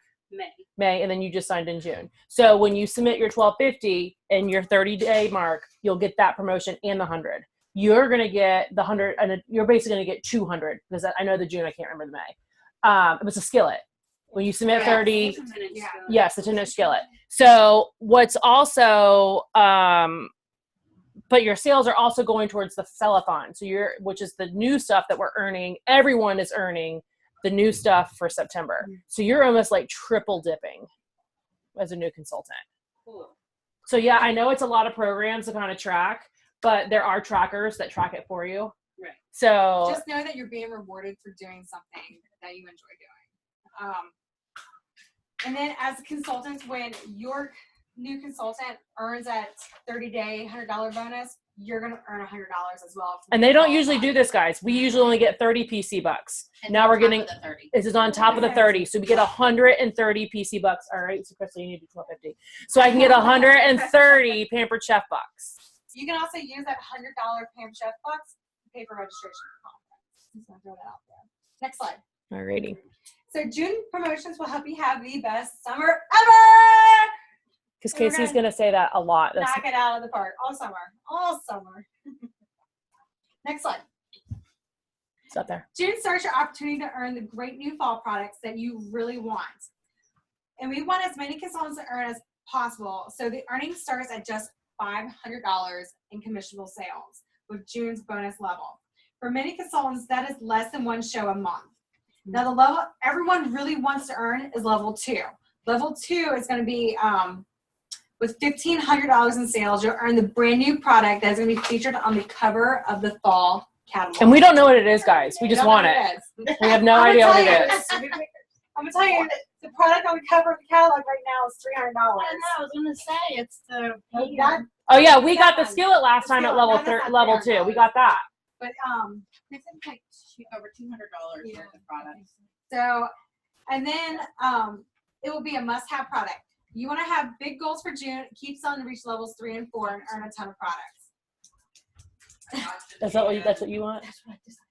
May, and then you just signed in June. So when you submit your $12.50 and your 30-day mark, you'll get that promotion and the 100. You're going to get the 100, and you're basically going to get 200 because I know the June, I can't remember the May. It was a skillet. When you submit 30, yes, the 10-inch skillet. So what's also, but your sales are also going towards the sellathon. So which is the new stuff that we're earning. Everyone is earning the new stuff for September. So you're almost like triple dipping as a new consultant. Cool. So yeah, I know it's a lot of programs to kind of track, but there are trackers that track it for you. Right. So just know that you're being rewarded for doing something that you enjoy doing. And then as consultants, when your new consultant earns that 30-day $100 bonus, you're going to earn $100 as well. And they don't usually do this, guys. We usually only get 30 PC bucks. And now on we're top getting, of the 30. this is on top of the 30. So we get 130 PC bucks. All right, so Crystal, you need to do $12.50. So I can get 130 Pampered Chef bucks. You can also use that $100 Pam Chef bucks to pay for registration for conference. Just want to throw that out there. Next slide. Alrighty. So June promotions will help you have the best summer ever. Because Casey's going to say that a lot. Knock it out of the park all summer. All summer. Next slide. It's up there. June starts your opportunity to earn the great new fall products that you really want. And we want as many consultants to earn as possible. So the earning starts at just $500 in commissionable sales with June's bonus level. For many consultants, that is less than one show a month. Now the level everyone really wants to earn is level 2. Level 2 is going to be with $1,500 in sales, you'll earn the brand new product that's going to be featured on the cover of the fall catalog. And we don't know what it is, guys. We just want it. We have no idea what it is. I'm going to tell you, the product on the cover of the catalog right now is $300. I was going to say, it's the... Oh, yeah, we got the skillet last time at level 2. We got that. But I think like over $200 worth of products. So, and then it will be a must-have product. You want to have big goals for June. Keep selling to reach levels 3 and 4 and earn a ton of products. That's what you want? That's what I decided.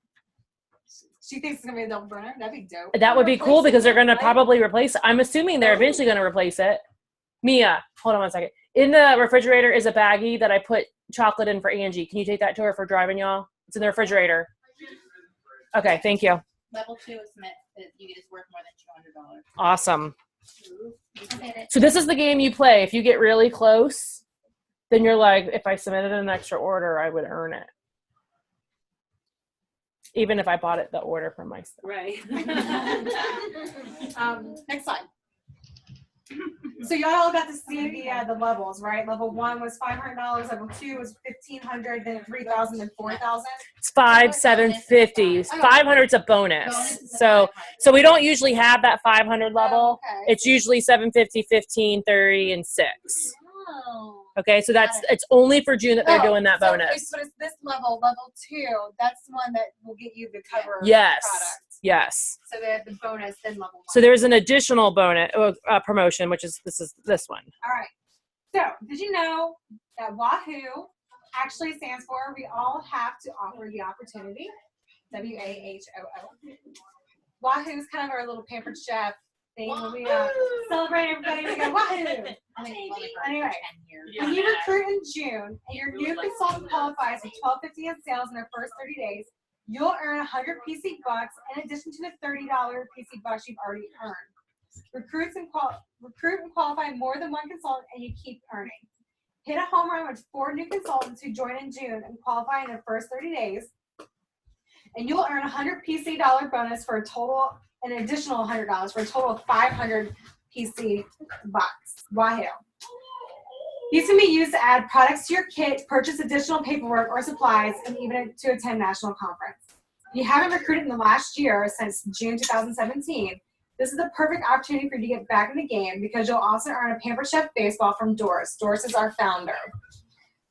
She thinks it's going to be a double burner. That'd be dope. That would be cool because they're going to probably replace it. I'm assuming they're eventually going to replace it. Mia, hold on one second. In the refrigerator is a baggie that I put chocolate in for Angie. Can you take that to her for driving, y'all? It's in the refrigerator. Okay, thank you. Level 2 is Smith. You get is worth more than $200. Awesome. You did it. So this is the game you play. If you get really close, then you're like, if I submitted an extra order, I would earn it. Even if I bought it the order from myself. Right. Next slide. So y'all got to see the levels, right? Level 1 was $500. Level 2 was $1,500. Then 3,000 and 4,000. It's 750. 500's a bonus. So we don't usually have that 500 level. Okay. It's usually 750, 15, 30, and 6. Oh. Okay, so it's only for June that they're doing that so bonus. It's this level 2. That's the one that will get you the cover Yes. product. Yes. So they have the bonus, then level 1. So there's an additional bonus promotion, which is this one. All right. So did you know that Wahoo actually stands for we all have to offer the opportunity? WAHOO. Wahoo is kind of our little pampered chef thing when we celebrate everybody. We go Wahoo. Anyway, when you recruit in June and your new consultant qualifies with $12.50 in sales in their first 30 days, you'll earn 100 PC bucks in addition to the $30 PC bucks you've already earned. Recruit and qualify more than one consultant and you keep earning. Hit a home run with 4 new consultants who join in June and qualify in their first 30 days. And you'll earn 100 PC dollar bonus for an additional $100 for a total of 500 PC bucks. Wahoo. These can be used to add products to your kit, purchase additional paperwork or supplies, and even to attend national conference. If you haven't recruited in the last year, since June 2017, this is the perfect opportunity for you to get back in the game because you'll also earn a Pampered Chef baseball from Doris. Doris is our founder.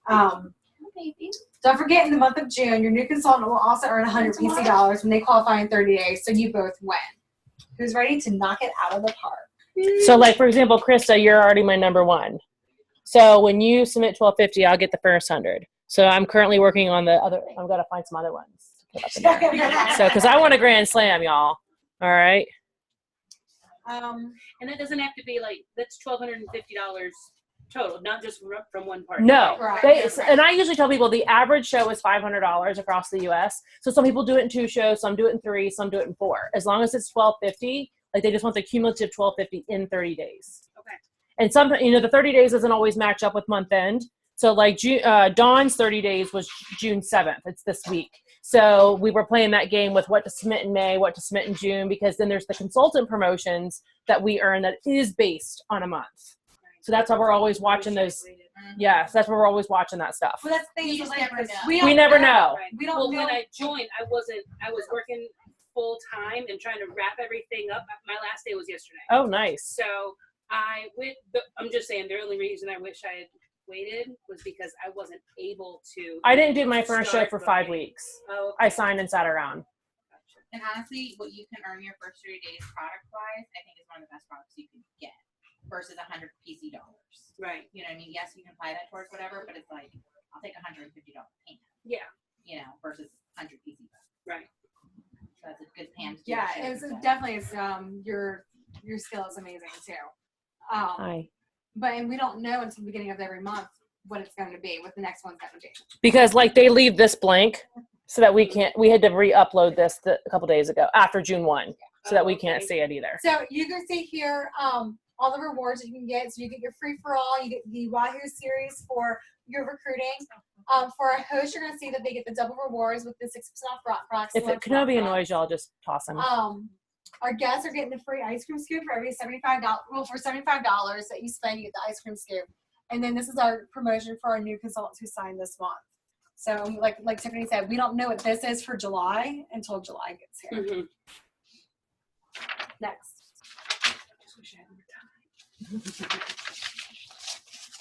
Don't forget, in the month of June, your new consultant will also earn 100 PC dollars when they qualify in 30 days, so you both win. Who's ready to knock it out of the park? So like, for example, Krista, you're already my number 1. So when you submit $12.50, I'll get the first 100. So I'm currently working on the other. I've got to find some other ones to put up in there. So because I want a grand slam, y'all. All right. And that doesn't have to be like that's $1,250 total, not just from one party. No, Right. And I usually tell people the average show is $500 across the U.S. So some people do it in 2 shows, some do it in 3, some do it in 4. As long as it's $12.50, like they just want the cumulative $12.50 in 30 days. Okay. And sometimes, the 30 days doesn't always match up with month end. So like Dawn's 30 days was June 7th. It's this week. So we were playing that game with what to submit in May, what to submit in June, because then there's the consultant promotions that we earn that is based on a month. So that's why we're always watching those. Yes, that's why we're always watching that stuff. Well, that's the thing. You just never know. We never know. Right. We don't well, know. when I joined, I was working full time and trying to wrap everything up. My last day was yesterday. Oh, nice. So I'm just saying the only reason I wish I had waited was because I wasn't able to. I didn't do my first show for 5 weeks. Oh, okay. I signed and sat around. And honestly, what you can earn your first 30 days product-wise, I think is one of the best products you can get versus 100 PC dollars. Right. You know what I mean? Yes, you can apply that towards whatever, but it's like, I'll take $150 pan. Yeah. Versus 100 PC bucks. Right. So that's a good pan. Yeah, it's definitely your skill is amazing too. Hi. And we don't know until the beginning of every month what it's going to be, what the next one's going to be. Because like they leave this blank so that we had to re-upload this a couple days ago after June 1 so that we can't see it either. So you can see here all the rewards that you can get. So you get your free for all, you get the Wahoo series for your recruiting. For a host, you're going to see that they get the double rewards with the 6% off rocks. If it Kenobi annoys y'all, just toss them. Our guests are getting the free ice cream scoop for every $75. Well, for $75 that you spend, you get the ice cream scoop. And then this is our promotion for our new consultants who signed this month. So like Tiffany said, we don't know what this is for July until July gets here. Mm-hmm. Next.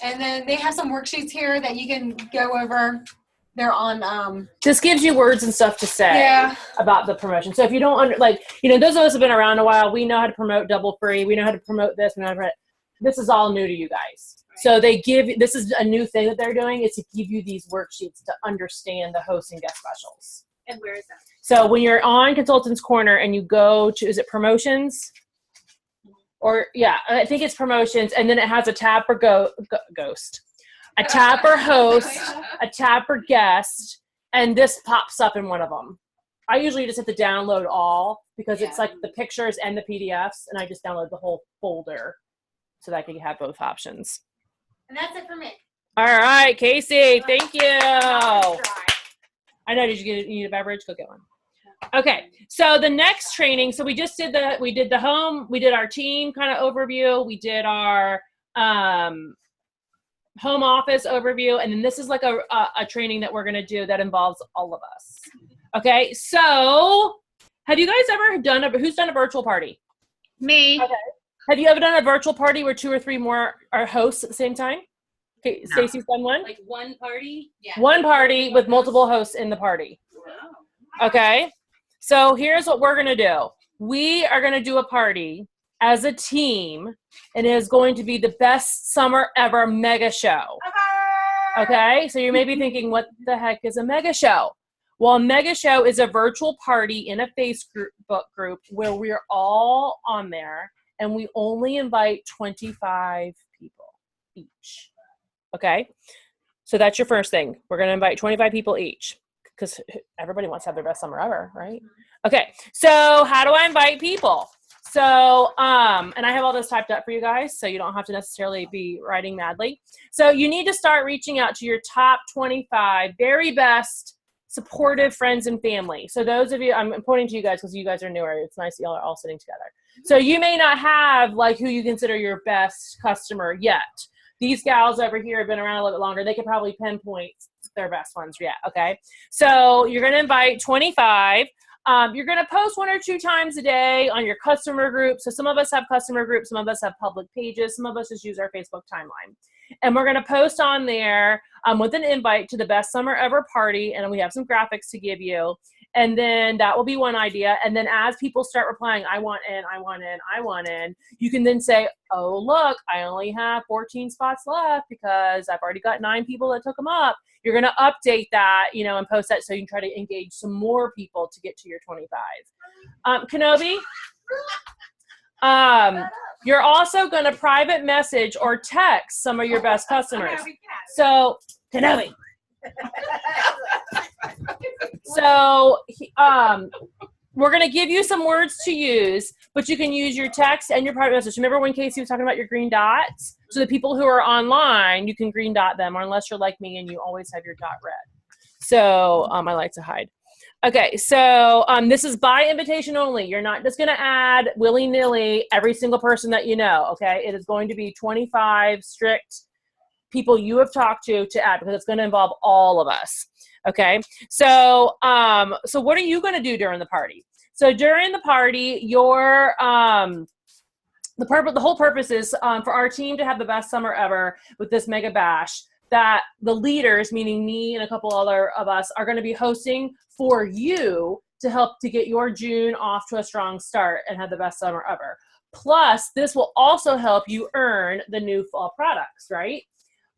And then they have some worksheets here that you can go over. They're on. This gives you words and stuff to say about the promotion. So if you don't those of us have been around a while, we know how to promote double free. We know how to promote this. We know how to promote. This is all new to you guys. Right. So this is a new thing that they're doing is to give you these worksheets to understand the host and guest specials. And where is that? So when you're on Consultants Corner and you go to, is it promotions? or yeah, I think it's promotions, and then it has a tab for ghost, a tab for host, a tab for guest, and this pops up in one of them. I usually just hit the download all because it's like the pictures and the PDFs, and I just download the whole folder so that I can have both options. And that's it for me. All right, Casey, thank you. I know, you need a beverage? Go get one. Okay, so the next training, so we did our team kind of overview, we did our home office overview, and then this is like a training that we're going to do that involves all of us. Okay, so have you guys ever who's done a virtual party? Me. Okay. Have you ever done a virtual party where 2 or 3 more are hosts at the same time? Okay, no. Stacy's done one? Like one party? Yeah. One party with multiple hosts in the party. Okay, so here's what we're going to do. We are going to do a party as a team, and it is going to be the best summer ever mega show. Okay, so you may be thinking, what the heck is a mega show? Well, a mega show is a virtual party in a Facebook group where we're all on there, and we only invite 25 people each. Okay, so that's your first thing. We're going to invite 25 people each because everybody wants to have their best summer ever, right? Okay, so how do I invite people? So, and I have all this typed up for you guys, so you don't have to necessarily be writing madly. So you need to start reaching out to your top 25 very best supportive friends and family. So those of you, I'm pointing to you guys because you guys are newer. It's nice y'all are all sitting together. So you may not have like who you consider your best customer yet. These gals over here have been around a little bit longer. They could probably pinpoint their best ones yet, okay? So you're going to invite 25. You're going to post 1 or 2 times a day on your customer group. So some of us have customer groups. Some of us have public pages. Some of us just use our Facebook timeline. And we're going to post on there with an invite to the best summer ever party. And we have some graphics to give you. And then that will be one idea. And then as people start replying, I want in, I want in, I want in, you can then say, oh, look, I only have 14 spots left because I've already got 9 people that took them up. You're going to update that, you know, and post that so you can try to engage some more people to get to your 25. Kenobi, you're also going to private message or text some of your best customers. So, Kenobi. So, we're going to give you some words to use, but you can use your text and your private message. Remember when Casey was talking about your green dots? So the people who are online, you can green dot them, or unless you're like me and you always have your dot red. So I like to hide. Okay, so this is by invitation only. You're not just going to add willy-nilly every single person that you know, okay? It is going to be 25 strict people you have talked to add because it's going to involve all of us. Okay, so so what are you going to do during the party? So during the party, your the whole purpose is for our team to have the best summer ever with this mega bash. That the leaders, meaning me and a couple other of us, are going to be hosting for you to help to get your June off to a strong start and have the best summer ever. Plus, this will also help you earn the new fall products, right?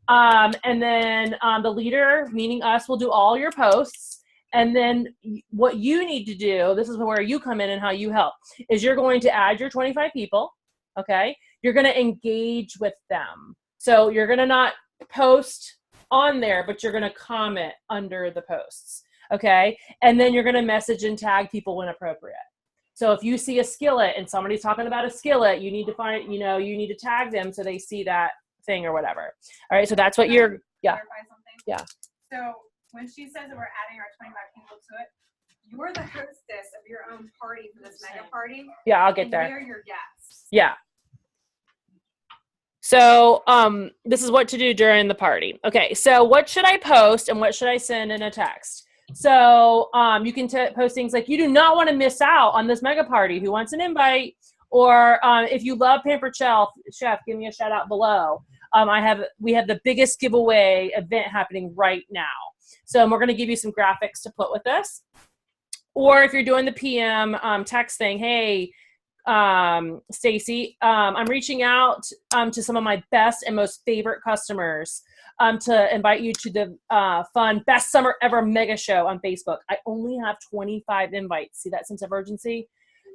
And then the leader, meaning us, will do all your posts. And then what you need to do, this is where you come in and how you help, is you're going to add your 25 people, okay? You're going to engage with them. So you're going to not post on there, but you're going to comment under the posts, okay? And then you're going to message and tag people when appropriate. So if you see a skillet and somebody's talking about a skillet, you need to find, you know, you need to tag them so they see that thing or whatever. All right, so that's what you're, yeah. Yeah. So when she says that we're adding our 25 people to it, you're the hostess of your own party for this mega party. Yeah, I'll get there. We're your guests. Yeah. So this is what to do during the party. Okay, so what should I post and what should I send in a text? So you can post things like, you do not want to miss out on this mega party. Who wants an invite? Or if you love Pampered Chef, give me a shout out below. We have the biggest giveaway event happening right now. So we're going to give you some graphics to put with this. Or if you're doing the PM text thing, hey, Stacy, I'm reaching out to some of my best and most favorite customers to invite you to the fun Best Summer Ever Mega Show on Facebook. I only have 25 invites. See that sense of urgency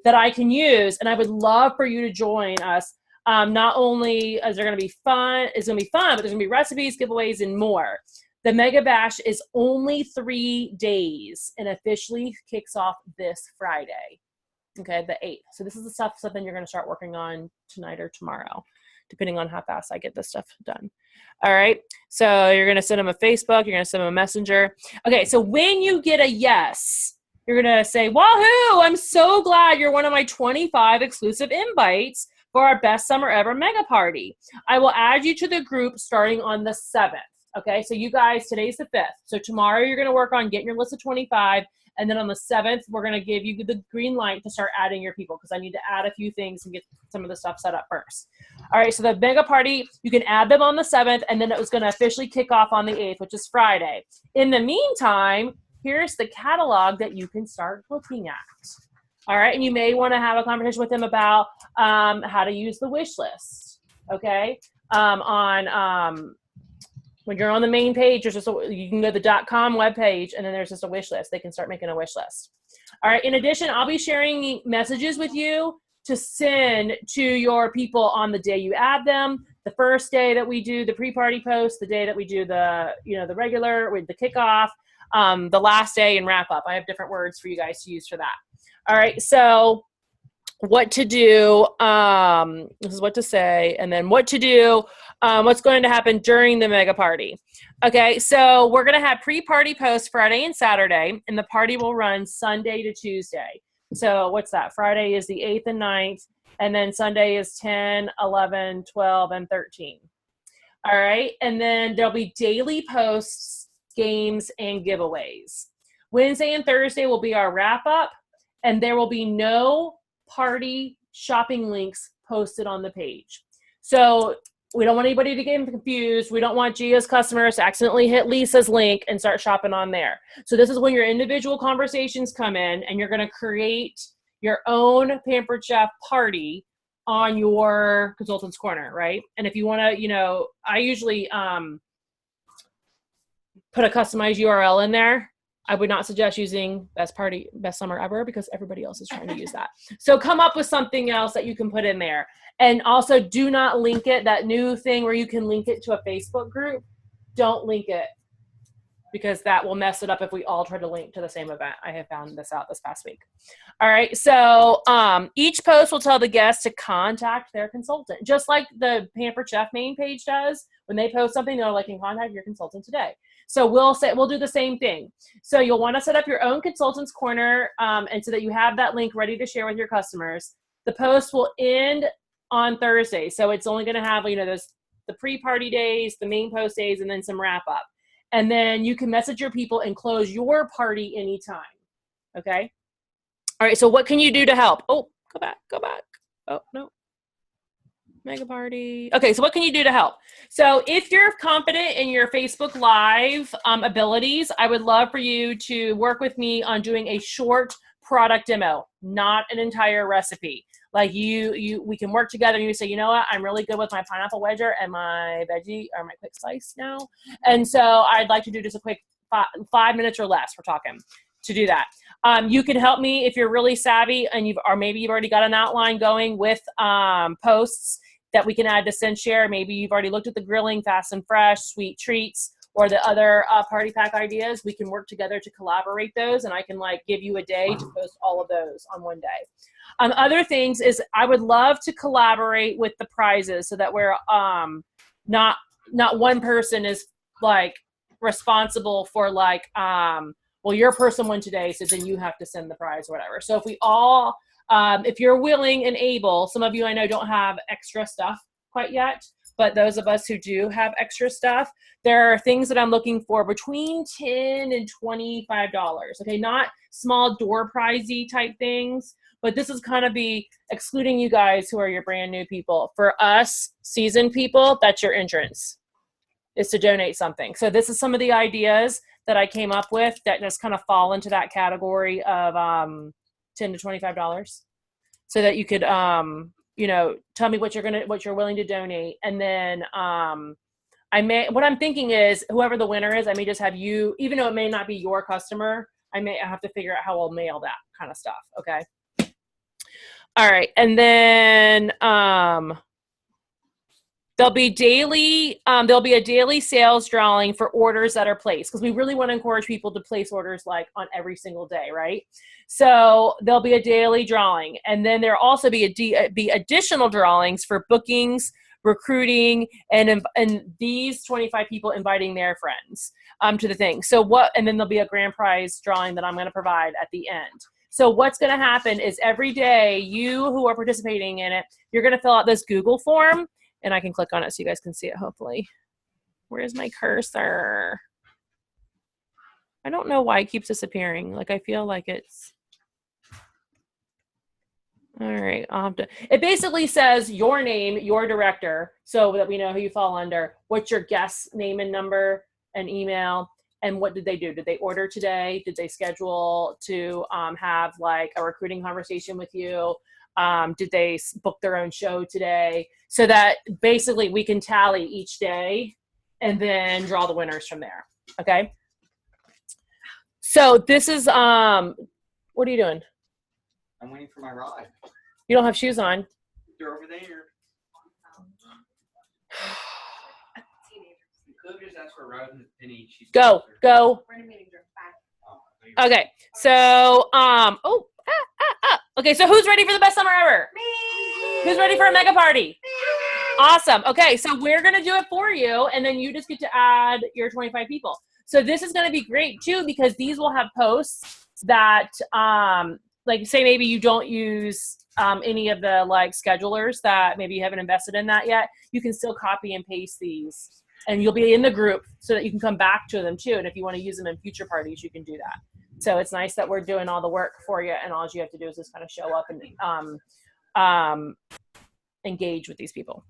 that I can use, and I would love for you to join us Not only is there going to be fun, but there's going to be recipes, giveaways, and more. The Mega Bash is only 3 days and officially kicks off this Friday. Okay, the 8th. So this is the something you're going to start working on tonight or tomorrow, depending on how fast I get this stuff done. All right, so you're going to send them a Facebook, you're going to send them a messenger. Okay, so when you get a yes, you're going to say, wahoo, I'm so glad you're one of my 25 exclusive invites for our best summer ever mega party. I will add you to the group starting on the 7th. Okay, so you guys, today's the 5th. So tomorrow you're going to work on getting your list of 25. And then on the 7th, we're going to give you the green light to start adding your people because I need to add a few things and get some of the stuff set up first. All right, so the mega party, you can add them on the 7th, and then it was going to officially kick off on the 8th, which is Friday. In the meantime, here's the catalog that you can start looking at. All right, and you may want to have a conversation with them about how to use the wish list, okay? When you're on the main page, there's just you can go to the .com webpage, and then there's just a wish list. They can start making a wish list. All right, in addition, I'll be sharing messages with you to send to your people on the day you add them, the first day that we do the pre-party post, the day that we do the regular with the kickoff, the last day and wrap up. I have different words for you guys to use for that. All right, so what to do, this is what to say, and then what to do, what's going to happen during the mega party. Okay, so we're going to have pre-party posts Friday and Saturday, and the party will run Sunday to Tuesday. So what's that? Friday is the 8th and 9th, and then Sunday is 10, 11, 12, and 13. All right, and then there'll be daily posts, games, and giveaways. Wednesday and Thursday will be our wrap-up, and there will be no party shopping links posted on the page. So we don't want anybody to get confused. We don't want Gia's customers to accidentally hit Lisa's link and start shopping on there. So this is when your individual conversations come in, and you're going to create your own Pampered Chef party on your Consultant's Corner, right? And if you want to, I usually put a customized URL in there. I would not suggest using best summer ever because everybody else is trying to use that. So come up with something else that you can put in there. And also do not link it, that new thing where you can link it to a Facebook group. Don't link it because that will mess it up if we all try to link to the same event. I have found this out this past week. All right, so each post will tell the guests to contact their consultant, just like the Pampered Chef main page does. When they post something, they're like, contact your consultant today. So we'll do the same thing. So you'll want to set up your own Consultant's Corner, and so that you have that link ready to share with your customers. The post will end on Thursday, so it's only going to have those the pre-party days, the main post days, and then some wrap up. And then you can message your people and close your party anytime. Okay. All right. So what can you do to help? Oh, go back. Oh no. Mega party. Okay, so what can you do to help? So if you're confident in your Facebook Live abilities, I would love for you to work with me on doing a short product demo, not an entire recipe. Like we can work together and you say, you know what, I'm really good with my pineapple wedger and my veggie or my quick slice now. And so I'd like to do just a quick 5 minutes or less, we're talking, to do that. You can help me if you're really savvy and maybe you've already got an outline going with posts that we can add to Send Share. Maybe you've already looked at the grilling, fast and fresh, sweet treats, or the other party pack ideas. We can work together to collaborate those, and I can give you a day to post all of those on one day. Other things is I would love to collaborate with the prizes so that we're not one person is responsible for well, your person won today, so then you have to send the prize or whatever. So if we all if you're willing and able, some of you I know don't have extra stuff quite yet, but those of us who do have extra stuff, there are things that I'm looking for between $10 and $25. Okay, not small door prizey type things, but this is kind of be excluding you guys who are your brand new people. For us seasoned people, that's your entrance, is to donate something. So this is some of the ideas that I came up with that just kind of fall into that category of $10 to $25, so that you could tell me what you're willing to donate, and then what I'm thinking is whoever the winner is, I may just have you, even though it may not be your customer, I have to figure out how I'll mail that kind of stuff. Okay. All right, and then There'll be a daily sales drawing for orders that are placed, because we really want to encourage people to place orders like on every single day, right? So there'll be a daily drawing, and then there'll also be additional drawings for bookings, recruiting, and these 25 people inviting their friends to the thing. And then there'll be a grand prize drawing that I'm going to provide at the end. So what's going to happen is every day, you who are participating in it, you're going to fill out this Google form, and I can click on it so you guys can see it, hopefully. Where's my cursor? I don't know why it keeps disappearing. Like, I feel like it's... All right, I'll have to... It basically says your name, your director, so that we know who you fall under, what's your guest name and number and email, and what did they do? Did they order today? Did they schedule to have like a recruiting conversation with you? Did they book their own show today? So that basically we can tally each day and then draw the winners from there. Okay. So this is, what are you doing? I'm waiting for my ride. You don't have shoes on. They're over there. You could have just asked for a ride in the penny. Go. We're in a meeting room. Bye. Okay. So, okay. So who's ready for the best summer ever? Me. Who's ready for a mega party? Me. Awesome. Okay. So we're going to do it for you. And then you just get to add your 25 people. So this is going to be great too, because these will have posts that, like say maybe you don't use any of the like schedulers that maybe you haven't invested in that yet. You can still copy and paste these, and you'll be in the group so that you can come back to them too. And if you want to use them in future parties, you can do that. So it's nice that we're doing all the work for you, and all you have to do is just kind of show up and engage with these people.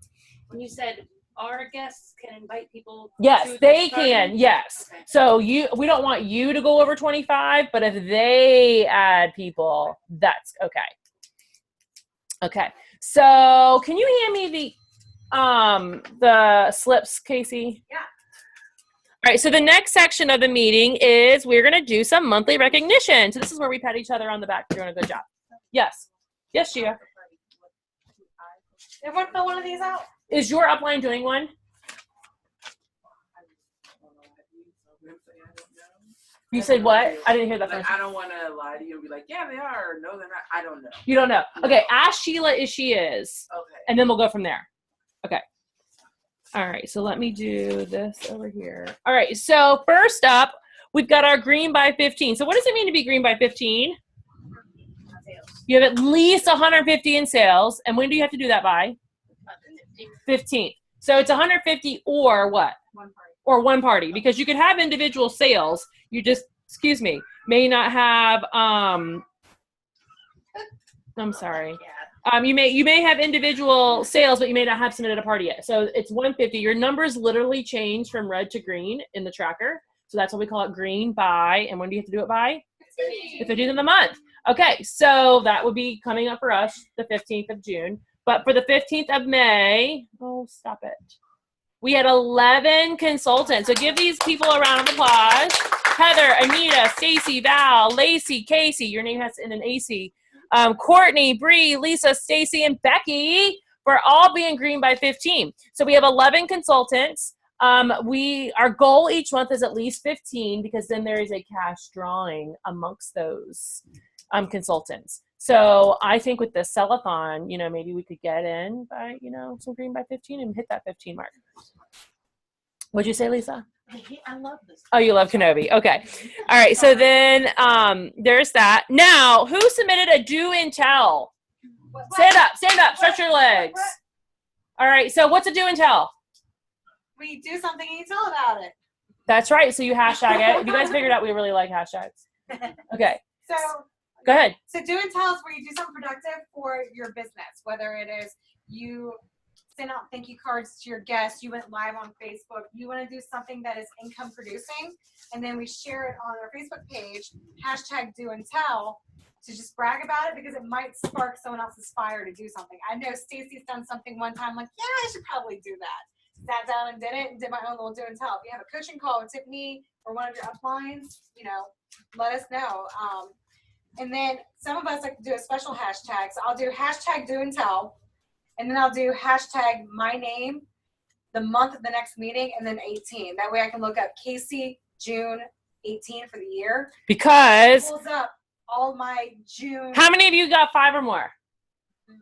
When you said our guests can invite people. Yes, they can. Yes. Okay. So we don't want you to go over 25, but if they add people, that's okay. Okay. So can you hand me the slips, Casey? Yeah. All right. So the next section of the meeting is we're going to do some monthly recognition. So this is where we pat each other on the back for doing a good job. Yes. Yes, Gia. Everyone fill one of these out? Is your upline doing one? You said what? I didn't hear that. Like, I don't want to lie to you and be like, yeah, they are. No, they're not. I don't know. You don't know. Okay, ask Sheila if she is. Okay. And then we'll go from there. Okay. All right, so let me do this over here. All right, so first up, we've got our green by 15. So what does it mean to be green by 15? You have at least 150 in sales. And when do you have to do that by? 15th. So it's 150 or what? One party. Or one party, because you could have individual sales. You just, may not have, I'm sorry. You may have individual sales, but you may not have submitted a party yet. So it's 150. Your numbers literally change from red to green in the tracker. So that's what we call it, green by. And when do you have to do it by? 15th. The 15th of the month. Okay, so that would be coming up for us, the 15th of June. But for the 15th of May, oh, stop it. We had 11 consultants. So give these people a round of applause. Heather, Anita, Stacy, Val, Lacey, Casey, your name has in an AC. Courtney, Bree, Lisa, Stacy, and Becky for all being green by 15. So we have 11 consultants. Our goal each month is at least 15, because then there is a cash drawing amongst those consultants. So I think with the sell-a-thon, maybe we could get in by, some green by 15 and hit that 15 mark. What'd you say, Lisa? I love this. Oh, you love Kenobi. Okay. All right. So then there's that. Now, who submitted a do and tell? Stand up, stretch your legs. All right. So what's a do and tell? We do something and you tell about it. That's right. So you hashtag it. If you guys figured out we really like hashtags. Okay. So go ahead. So do and tell is where you do something productive for your business, whether it is you send out thank you cards to your guests, you went live on Facebook, you want to do something that is income producing, and then we share it on our Facebook page, hashtag do and tell, to just brag about it, because it might spark someone else's fire to do something. I know Stacy's done something one time, like, yeah, I should probably do that. Sat down and did it, and did my own little do and tell. If you have a coaching call with Tiffany or one of your uplines, let us know. And then some of us like to do a special hashtag. So I'll do hashtag do and tell, and then I'll do hashtag my name, the month of the next meeting, and then 18. That way I can look up Casey, June 18 for the year. Because Pulls up all my June. how many of you got 5 or more?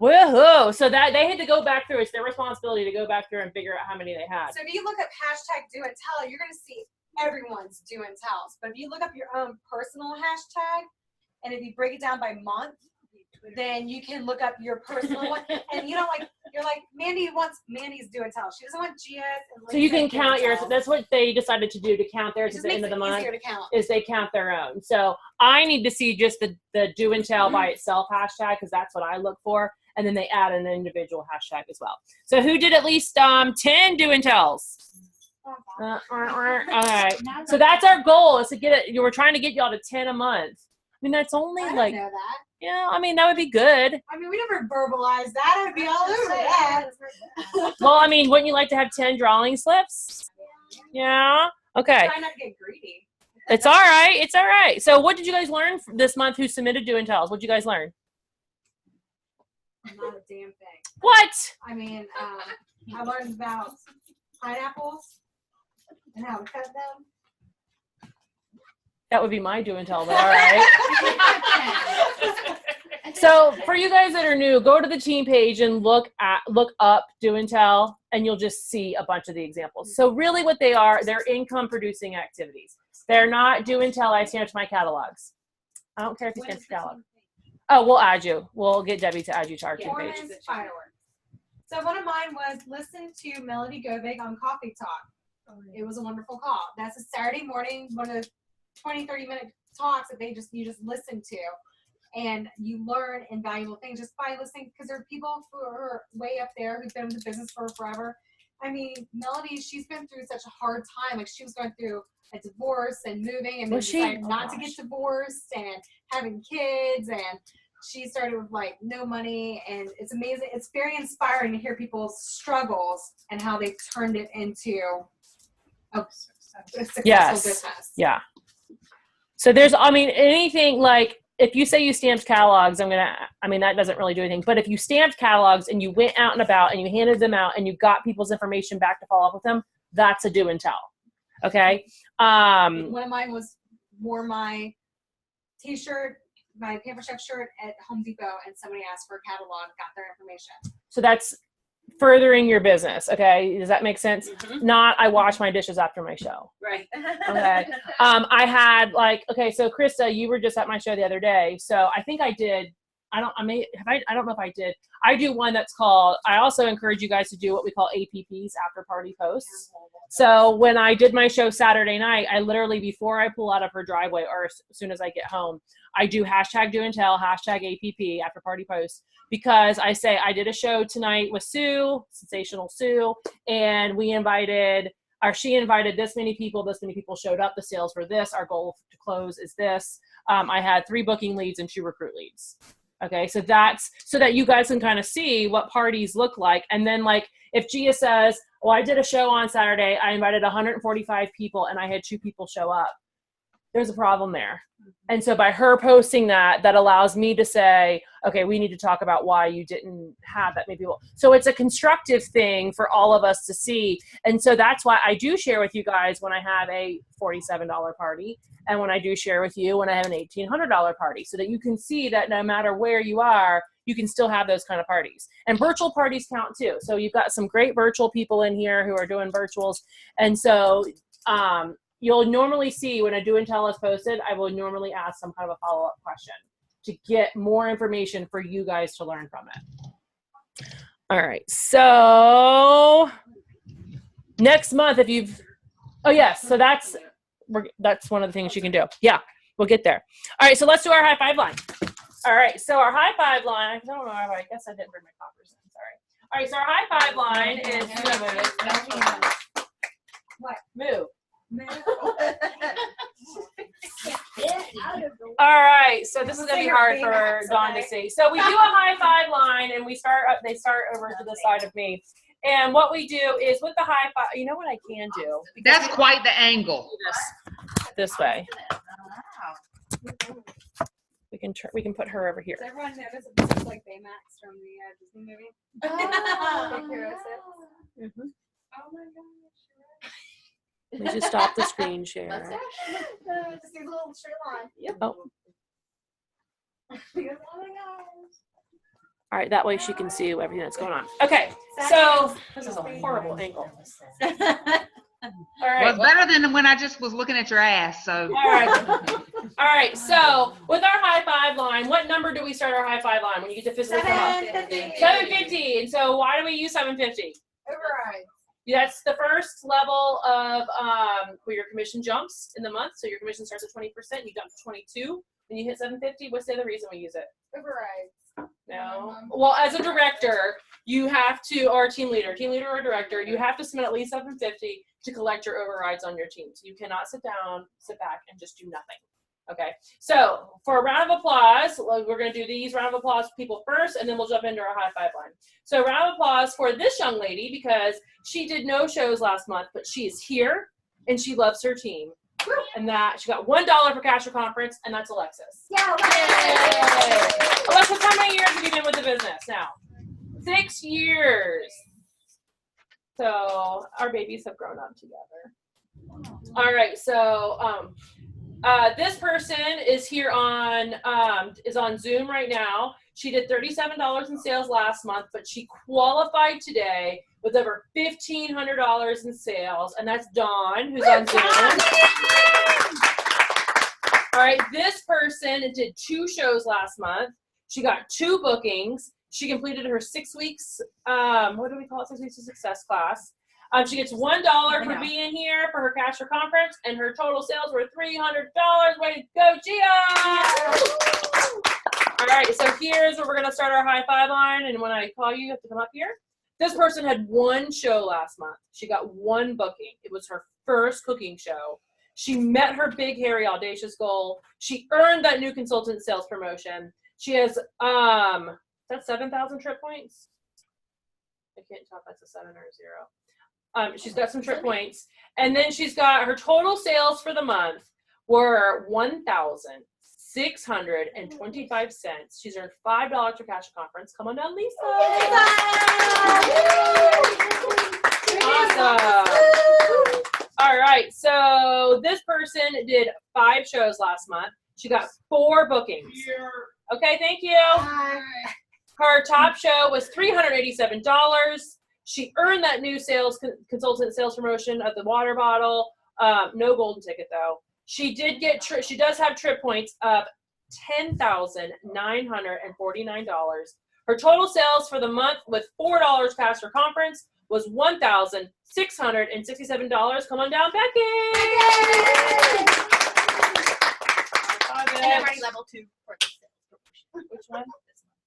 Woohoo! So that they had to go back through. It's their responsibility to go back through and figure out how many they had. So if you look up hashtag do and tell, you're going to see everyone's do and tells. But if you look up your own personal hashtag, and if you break it down by month, then you can look up your personal one. And you don't you're like, Mandy wants Mandy's do and tell. She doesn't want Gia's. So you can count yours. That's what they decided to do, to count theirs at the end of the month. To count. Is they count their own. So I need to see just the do and tell by itself hashtag, because that's what I look for. And then they add an individual hashtag as well. So who did at least 10 do and tells? All right. So that's our goal, is to get it. We're trying to get y'all to 10 a month. I mean, that's only I like, know that. yeah, I mean, that would be good. I mean, we never verbalized that. I would be all over that. Well, I mean, wouldn't you like to have 10 drawing slips? Yeah. Okay. Try not to get greedy. It's all right. It's all right. So what did you guys learn this month who submitted do and tells? What did you guys learn? Not a damn thing. What? I mean, I learned about pineapples and how to cut them. That would be my do and tell, but all right. So for you guys that are new, go to the team page and look up do and tell, and you'll just see a bunch of the examples. So really what they are, they're income producing activities. They're not do and tell, I stamp my catalogs. I don't care if you stamp your catalog. Oh, we'll add you. We'll get Debbie to add you to our team page. Foreman's fireworks. So one of mine was listen to Melody Govig on Coffee Talk. It was a wonderful call. That's a Saturday morning, one of the 20-30 minute talks that you just listen to, and you learn invaluable things just by listening, because there are people who are way up there who've been in the business for forever. I mean, Melody, she's been through such a hard time. Like, she was going through a divorce and moving, and then decided not to get divorced and having kids, and she started with like no money, and it's amazing. It's very inspiring to hear people's struggles and how they've turned it into a successful business. Yeah. So there's, I mean, anything like, if you say you stamped catalogs, that doesn't really do anything. But if you stamped catalogs and you went out and about and you handed them out and you got people's information back to follow up with them, that's a do and tell. Okay. One of mine wore my t-shirt, my paper chef shirt at Home Depot, and somebody asked for a catalog, got their information. So that's furthering your business. Okay. Does that make sense? Mm-hmm. Not, I wash my dishes after my show. Right. Okay. I had so Krista, you were just at my show the other day. So I think I did. I don't know if I did. I do one that's called, I also encourage you guys to do what we call APPs, after party posts. So when I did my show Saturday night, I literally, before I pull out of her driveway or as soon as I get home, I do hashtag do and tell, hashtag APP, after party post, because I say I did a show tonight with Sue, Sensational Sue, and she invited this many people showed up, the sales were this, our goal to close is this. I had 3 booking leads and 2 recruit leads. Okay, so that's so that you guys can kind of see what parties look like. And then like if Gia says, well, I did a show on Saturday, I invited 145 people and I had 2 people show up, there's a problem there. And so by her posting that allows me to say, okay, we need to talk about why you didn't have that many people. So it's a constructive thing for all of us to see. And so that's why I do share with you guys when I have a $47 party, and when I do share with you when I have an $1,800 party, so that you can see that no matter where you are, you can still have those kind of parties. And virtual parties count too. So you've got some great virtual people in here who are doing virtuals. And so you'll normally see when a do and tell is posted, I will normally ask some kind of a follow-up question to get more information for you guys to learn from it. All right, so next month, if you've, oh yes, so that's one of the things you can do. Yeah, we'll get there. All right, so let's do our high five line. All right, so our high five line, I don't know, I guess I didn't bring my coppers in, sorry. All right, so our high five line is, what? Move. All right, so this is gonna be hard for Dawn to see. So we do a high five line, and they start over to the side of me. And what we do is with the high five, you know what I can do? That's quite the angle. This way. We can put her over here. Does everyone notice that this is like Baymax from the Disney movie? Oh. Big Hero 6? Mm-hmm. Oh my Let me just stop the screen share. Just see the little straight line. Yep. Oh. Oh my gosh. All right, that way she can see everything that's going on. Okay, so this is a horrible angle. All right. Well, it's better than when I just was looking at your ass. So. All right. So with our high five line, what number do we start our high five line when you get to physically come up? 750. And so why do we use 750? Override. That's the first level of where your commission jumps in the month. So your commission starts at 20%. You jump to 22. When you hit 750, what's the other reason we use it? Override. No. Well, as a director, you have to, or a team leader or director, you have to spend at least 750 to collect your overrides on your team. So you cannot sit back and just do nothing. Okay. So for a round of applause, we're going to do these round of applause people first, and then we'll jump into our high five line. So round of applause for this young lady because she did no shows last month, but she is here and she loves her team. And that she got $1 for cash or conference, and that's Alexis. Yeah. Yay. Alexis, how many years have you been with the business now? 6 years. So our babies have grown up together. All right. So this person is here on Zoom right now. She did $37 in sales last month, but she qualified today with over $1,500 in sales, and that's Dawn, who's on Zoom. All right, this person did 2 shows last month. She got 2 bookings. She completed her 6 weeks, what do we call it, 6 weeks of success class. She gets $1 for being here for her cash or conference, and her total sales were $300. Way to go, Gia! All right, so here's where we're going to start our high five line, and when I call you, you have to come up here. This person had 1 show last month. She got 1 booking. It was her first cooking show. She met her big, hairy, audacious goal. She earned that new consultant sales promotion. She has, that's 7,000 trip points. I can't tell if that's a 7 or a 0. She's got some trip points. And then she's got her total sales for the month were $1,625. She's earned $5 for cash conference. Come on down, Lisa. Awesome. All right. So this person did 5 shows last month. She got 4 bookings. Okay. Thank you. Her top show was $387. She earned that new consultant sales promotion of the water bottle. No golden ticket though. She did get she does have trip points of $10,949. Her total sales for the month with $4 cash for conference was $1,667. Come on down, Becky. And I'm already level 2 for this. Which one?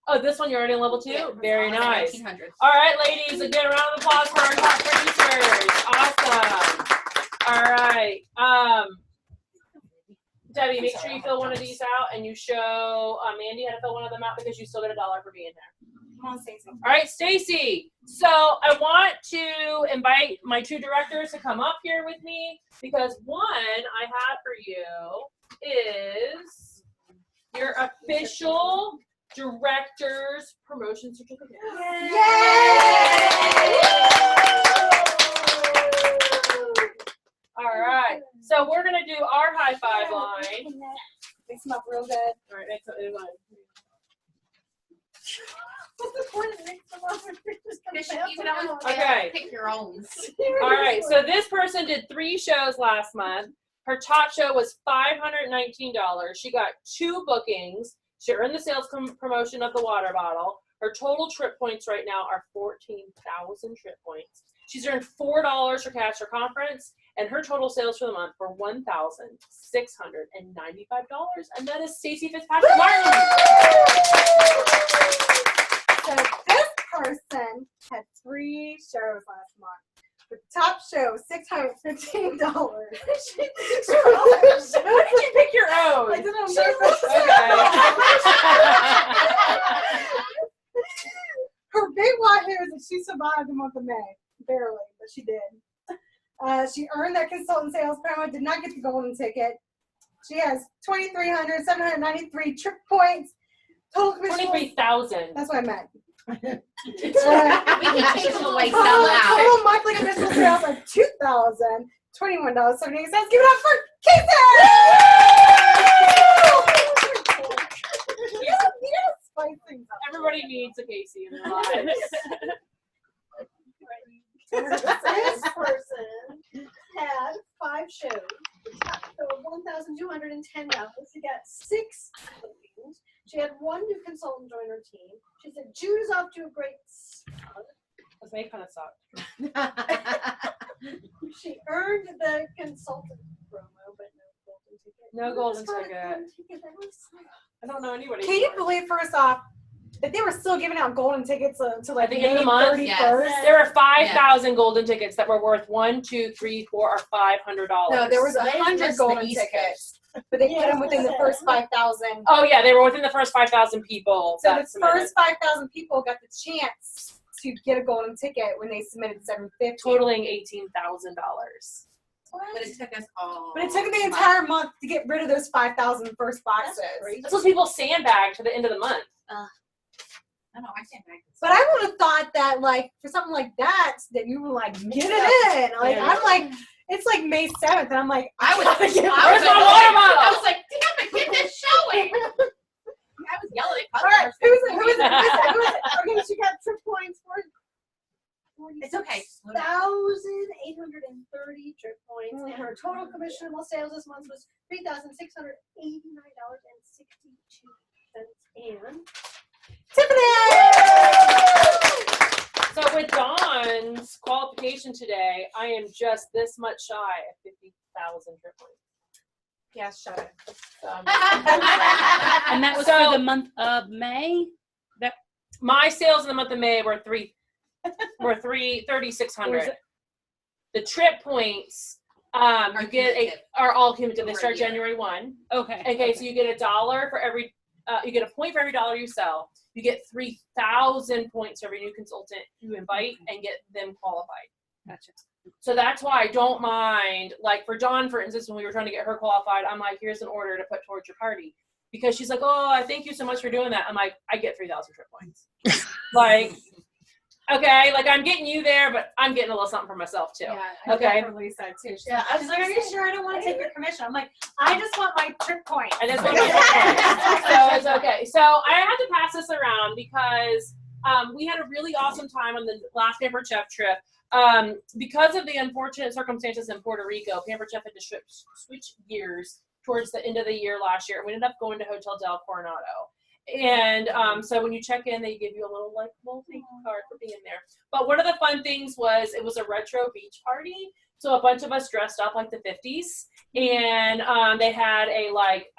Oh, this one you're already on level 2? Yeah, very nice. 1900. All right, ladies, again, a round of applause for our top producers. Awesome. All right. Debbie, make sure you fill one of these out and you show Mandy how to fill one of them out because you still get $1 for being there. Come on, Stacey. All right, Stacy. So I want to invite my 2 directors to come up here with me because one I have for you is your official director's promotion certificate. Yay! All right, so we're gonna do our high five line. They smell real good. All right, next one. What's the point of mixing them up? You can always pick your own. All right, so this person did 3 shows last month. Her top show was $519. She got 2 bookings. She earned the sales promotion of the water bottle. Her total trip points right now are 14,000 trip points. She's earned $4 for cash or conference, and her total sales for the month were $1,695. And that is Stacy Fitzpatrick-Martin. So this person had 3 shows last month. The top show was $615. How did you pick your own? I did it on purpose. Her big white hair is that she survived the month of May. Barely, but she did. She earned that consultant sales promo, did not get the golden ticket. She has 2,793 trip points. Total commission 23,000. That's what I meant. We can take them away somehow. Total monthly commission sales of 2,000. $21.78. Give it up for Casey! Yes, spice things up. Everybody needs a Casey in their lives. This person had 5 shows. The top so $1,210. She got 6 bookings. She had 1 new consultant join her team. She said June is off to a great start. Because they kind of suck. She earned the consultant promo, but no golden ticket. No golden ticket. I don't know anybody. Can you believe, first off, that they were still giving out golden tickets until like At the end of the May month, 31st? there were 5,000 golden tickets that were worth $1, $2, $3, $4, or $500. No, there was 100 golden tickets, but they put them within the first 5,000. Oh yeah, they were within the first 5,000 people. So that the submitted. first 5,000 people got the chance to get a golden ticket when they submitted $750, totaling $18,000. But it took us all. But it took the entire month to get rid of those 5,000 first boxes. That's what people sandbag to the end of the month. I know, I can't make this. But I would have thought that, like, for something like that you were like, get it in. Like, Yeah. I'm like, it's like May 7th, and I'm like, I was gotta get I was rid of like, it. I was like, damn it, get this showing. I was yelling at All right, customers. who is it? Okay, she got trip points for It's okay. 1,830 trip points, and her total commissionable sales this month was $3,689.62. And Tiffany! So with Dawn's qualification today, I am just this much shy of 50,000 trip points. Yeah, shut it. And that was for the month of May? My sales in the month of May were 3,600. The trip points you get are all cumulative. They start January 1. Okay. Okay, so you get $1 for every you get a point for every $1 you sell. You get 3,000 points for every new consultant you invite and get them qualified. Gotcha. So that's why I don't mind, like for Dawn, for instance, when we were trying to get her qualified, I'm like, here's an order to put towards your party. Because she's like, oh, I thank you so much for doing that. I'm like, I get 3,000 trip points. Like, okay, like I'm getting you there, but I'm getting a little something for myself too. Yeah, okay. definitely said too. Yeah, I was like, are you sure I don't want to take your commission? I'm like, I just want my trip point. I just want my trip points. So it's okay. So I had to pass this around because we had a really awesome time on the last Pampered Chef trip. Because of the unfortunate circumstances in Puerto Rico, Pampered Chef had to switch gears towards the end of the year last year. We ended up going to Hotel Del Coronado. And so when you check in, they give you a little thank you card for being there. But one of the fun things was it was a retro beach party. So a bunch of us dressed up like the 50s. And they had a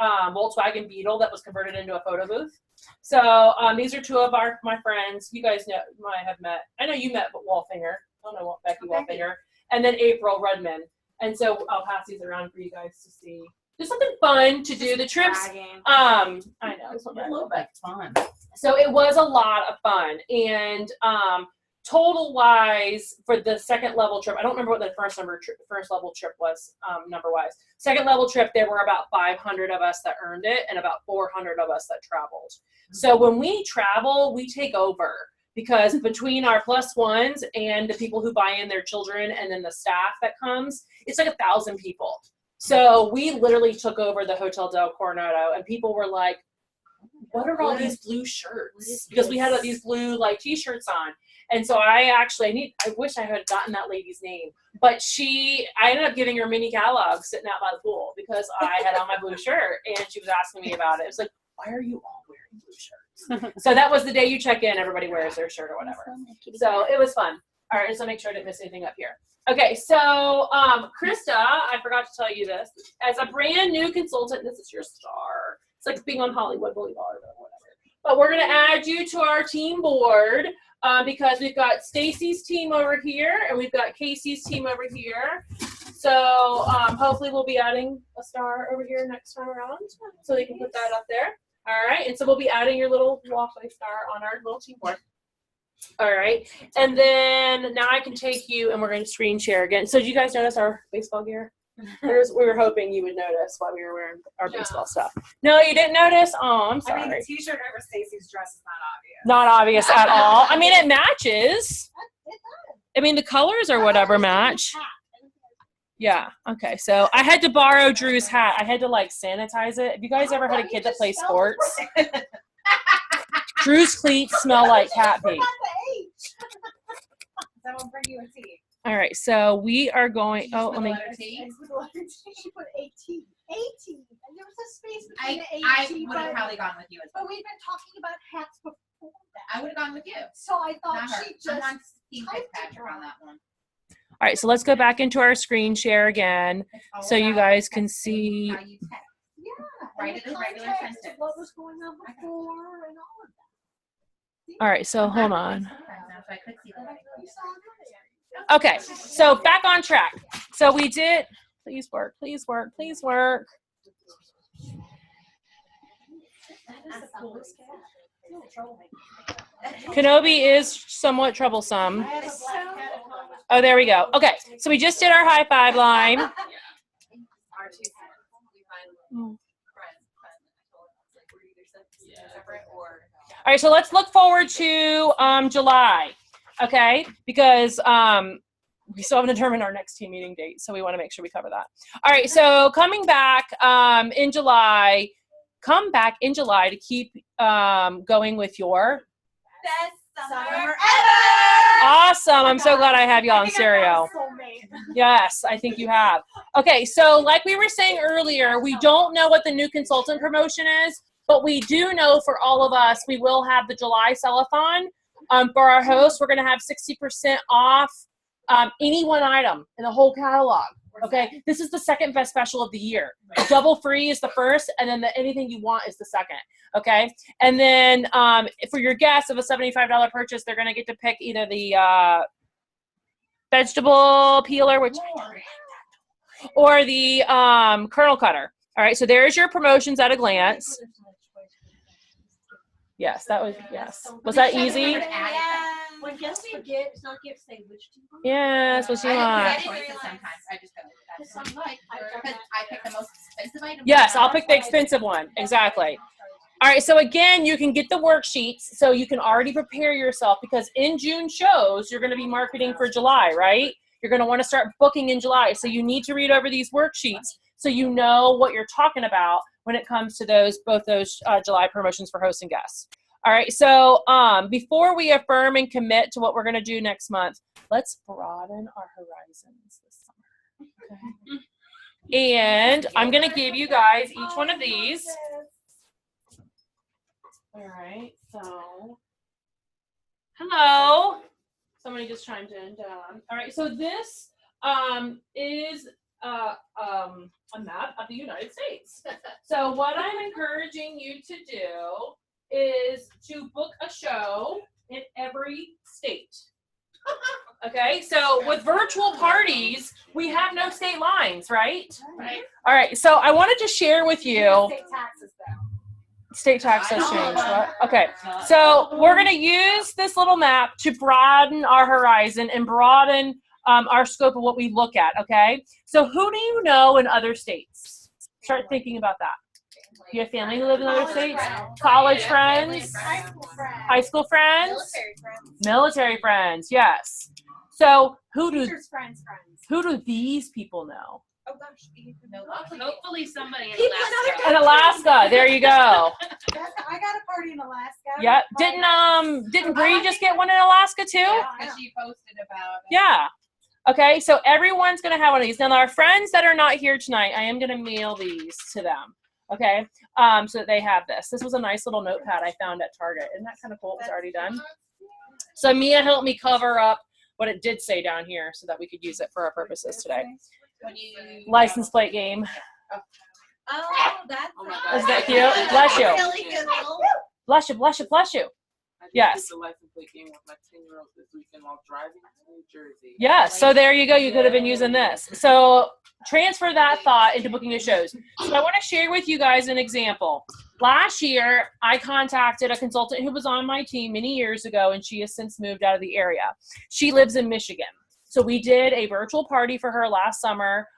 Volkswagen Beetle that was converted into a photo booth. So these are two of my friends. You guys might have met. I know you met Walfinger. I don't know Becky Walfinger. And then April Redman. And so I'll pass these around for you guys to see. Just something fun to do. The trips. I know. It looked like fun. So it was a lot of fun. And total wise for the second level trip, I don't remember what the first level trip was number wise. Second level trip, there were about 500 of us that earned it and about 400 of us that traveled. So when we travel, we take over. Because between our plus ones and the people who buy in their children and then the staff that comes, it's like 1,000 people. So we literally took over the Hotel Del Coronado and people were like, what are all these blue shirts? Because we had these blue t-shirts on. And so I wish I had gotten that lady's name, but I ended up giving her mini catalog sitting out by the pool because I had on my blue shirt and she was asking me about it. It was like, why are you all wearing blue shirts? So that was the day you check in, everybody wears their shirt or whatever. So it was fun. All right, so make sure I didn't miss anything up here. Okay, so Krista, I forgot to tell you this. As a brand new consultant, this is your star. It's like being on Hollywood Boulevard or whatever. But we're going to add you to our team board because we've got Stacy's team over here and we've got Casey's team over here. So hopefully we'll be adding a star over here next time around so they can put that up there. All right, and so we'll be adding your little walkway star on our little team board. All right, and then now I can take you and we're going to screen share again. So did you guys notice our baseball gear? We were hoping you would notice while we were wearing our baseball stuff. No, you didn't notice? Oh, I'm sorry. I mean, the t-shirt over Stacey's dress is Not obvious at all. I mean, it matches. I mean, the colors or whatever match. Yeah. Okay. So I had to borrow Drew's hat. I had to like sanitize it. Have you guys ever had a kid that plays sports? Drew's cleats smell like cat pee. That will bring you a tea. All right. So we are going. Oh, let me. She put AT. AT. And there was a space between the I AT. would have probably gone with you as well. But we've been talking about hats before that. I would have gone with you. So I thought Not her. she I'm just on Team Fitzpatrick on that one. All right. So let's go back into our screen share again, so you guys can see. How you text. Yeah. Write and it the as regular context of sentence. what was going on before and all of that. All right. So hold on. Now, so I could see the writing. You saw it. Okay, so back on track. So we did, please work, please work, please work. Kenobi is somewhat troublesome. Oh, there we go. Okay, so we just did our high five line. All right, so let's look forward to July, okay? Because we still haven't determined our next team meeting date, so we want to make sure we cover that. All right, so coming back in July, come back in July to keep going with your Best summer ever. awesome. I'm so glad I have you on stereo. Yes, I think you have. Okay, so like we were saying earlier, we don't know what the new consultant promotion is, but we do know for all of us, we will have the July sell-a-thon. For our hosts, we're going to have 60% off any one item in the whole catalog. Okay, this is the second best special of the year. Double free is the first, and then anything you want is the second. Okay, and then for your guests of a $75 purchase, they're going to get to pick either the vegetable peeler, which or the kernel cutter. All right, so there's your promotions at a glance. Yes, that was, yes. Was that easy? When guests forget, it's not gift, say which do you want? Yes, what you want? I didn't realize. Sometimes I just go with that. Some like, Because I pick the most expensive item. Yes, I'll pick the expensive one. Exactly. All right, so again, you can get the worksheets, so you can already prepare yourself, because in June shows, you're going to be marketing for July, right? You're going to want to start booking in July, so you need to read over these worksheets so you know what you're talking about when it comes to both those July promotions for hosts and guests. All right, so before we affirm and commit to what we're going to do next month, let's broaden our horizons this summer. Okay. And I'm going to give you guys each one of these. All right, so hello. Somebody just chimed in. All right, so this is a map of the United States. So what I'm encouraging you to do is to book a show in every state. Okay, so with virtual parties, we have no state lines, right? Right. All right, so I wanted to share with you. State taxes though. State taxes change. What? Okay, so we're going to use this little map to broaden our horizon and broaden our scope of what we look at. Okay, so who do you know in other states? Start thinking about that. You have family who live in other states? College friends? High school friends? Military friends, yes. So who do these people know? Oh gosh, Hopefully somebody in People Alaska. In Alaska, there you go. I got a party in Alaska. Yep. Didn't Bree just get one in Alaska too? Yeah, because she posted about it. Yeah. Okay, so everyone's gonna have one of these. Now our friends that are not here tonight, I am gonna mail these to them. Okay, so that they have this. This was a nice little notepad I found at Target. Isn't that kind of cool? It was already done. So Mia helped me cover up what it did say down here so that we could use it for our purposes today. License plate game. Oh, that's Is that cute? Bless you. really good. Bless you, bless you, bless you. Yes. The license plate game with my 10-year-old this weekend while driving to New Jersey. Yeah, so there you go. You could have been using this. So transfer that thought into booking your shows. So I want to share with you guys an example. Last year, I contacted a consultant who was on my team many years ago, and she has since moved out of the area. She lives in Michigan. So we did a virtual party for her last summer